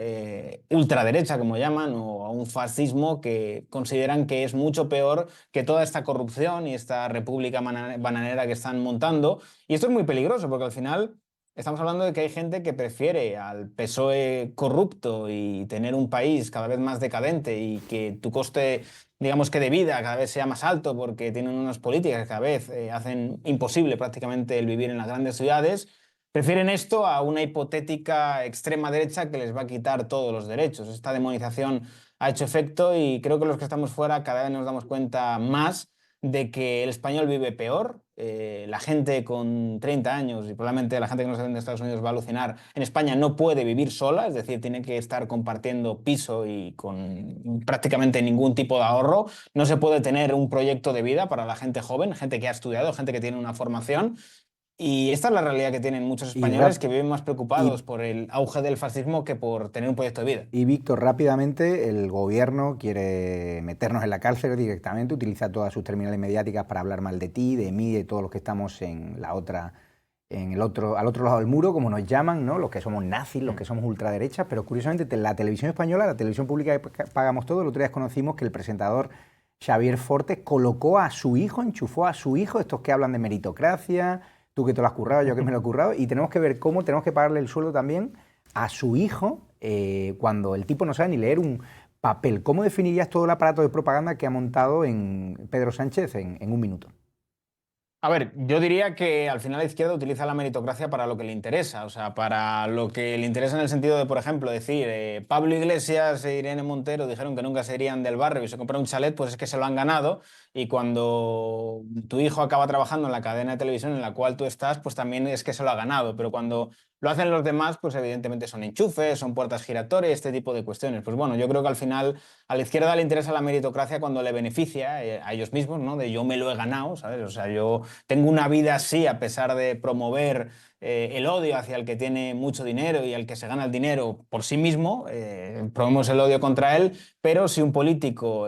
ultraderecha, como llaman, o a un fascismo que consideran que es mucho peor que toda esta corrupción y esta república bananera que están montando. Y esto es muy peligroso porque al final Estamos hablando de que hay gente que prefiere al PSOE corrupto y tener un país cada vez más decadente y que tu coste, digamos que de vida, cada vez sea más alto porque tienen unas políticas que cada vez hacen imposible prácticamente el vivir en las grandes ciudades. Prefieren esto a una hipotética extrema derecha que les va a quitar todos los derechos. Esta demonización ha hecho efecto y creo que los que estamos fuera cada vez nos damos cuenta más de que el español vive peor. La gente con 30 años y probablemente la gente que nos está en Estados Unidos va a alucinar, en España no puede vivir sola, es decir, tiene que estar compartiendo piso y con prácticamente ningún tipo de ahorro. No se puede tener un proyecto de vida para la gente joven, gente que ha estudiado, gente que tiene una formación. Y esta es la realidad que tienen muchos españoles que viven más preocupados por el auge del fascismo que por tener un proyecto de vida. Y Víctor, rápidamente, el gobierno quiere meternos en la cárcel directamente, utiliza todas sus terminales mediáticas para hablar mal de ti, de mí, de todos los que estamos al otro lado del muro, como nos llaman, ¿no? Los que somos nazis, los que somos ultraderechas, pero curiosamente la televisión española, la televisión pública que pagamos todos, el otro día conocimos que el presentador Xavier Fortes colocó a su hijo, enchufó a su hijo, estos que hablan de meritocracia, tú que te lo has currado, yo que me lo he currado, y tenemos que ver cómo tenemos que pagarle el sueldo también a su hijo cuando el tipo no sabe ni leer un papel. ¿Cómo definirías todo el aparato de propaganda que ha montado en Pedro Sánchez en un minuto? A ver, yo diría que al final la izquierda utiliza la meritocracia para lo que le interesa, o sea, para lo que le interesa en el sentido de, por ejemplo, decir Pablo Iglesias e Irene Montero dijeron que nunca se irían del barrio y se compraron un chalet, pues es que se lo han ganado, y cuando tu hijo acaba trabajando en la cadena de televisión en la cual tú estás, pues también es que se lo ha ganado, pero cuando lo hacen los demás, pues evidentemente son enchufes, son puertas giratorias, este tipo de cuestiones. Pues bueno, yo creo que al final a la izquierda le interesa la meritocracia cuando le beneficia a ellos mismos, ¿no? De yo me lo he ganado, ¿sabes? O sea, yo tengo una vida así a pesar de promover el odio hacia el que tiene mucho dinero y al que se gana el dinero por sí mismo, promovemos el odio contra él, pero si un político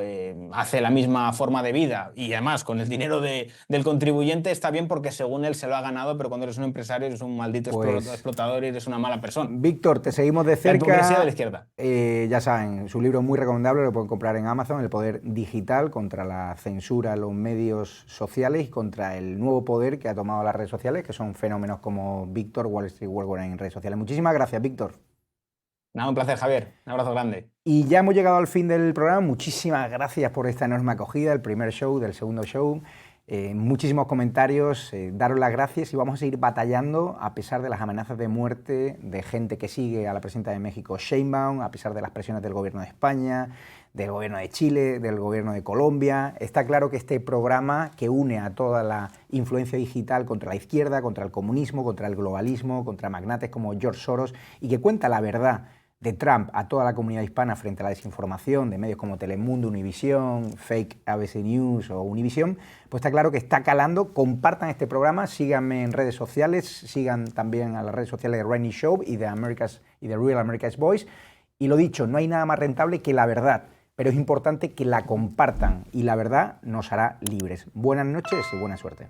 hace la misma forma de vida y además con el dinero del contribuyente, está bien porque según él se lo ha ganado, pero cuando eres un empresario eres un maldito explotador y eres una mala persona. Víctor, te seguimos de cerca. La hipocresía de la izquierda. Ya saben, su libro es muy recomendable, lo pueden comprar en Amazon, El poder digital contra la censura a los medios sociales y contra el nuevo poder que ha tomado las redes sociales, que son fenómenos como Víctor, Wall Street World en redes sociales. Muchísimas gracias, Víctor. Nada, un placer, Javier. Un abrazo grande. Y ya hemos llegado al fin del programa. Muchísimas gracias por esta enorme acogida, el primer show, del segundo show. Muchísimos comentarios, daros las gracias y vamos a seguir batallando a pesar de las amenazas de muerte de gente que sigue a la presidenta de México, Sheinbaum, a pesar de las presiones del gobierno de España, del gobierno de Chile, del gobierno de Colombia. Está claro que este programa que une a toda la influencia digital contra la izquierda, contra el comunismo, contra el globalismo, contra magnates como George Soros y que cuenta la verdad de Trump a toda la comunidad hispana frente a la desinformación de medios como Telemundo, Univisión, Fake ABC News o Univisión, pues está claro que está calando. Compartan este programa, síganme en redes sociales, sigan también a las redes sociales de Rainy Show y de Real America's Voice. Y lo dicho, no hay nada más rentable que la verdad, pero es importante que la compartan y la verdad nos hará libres. Buenas noches y buena suerte.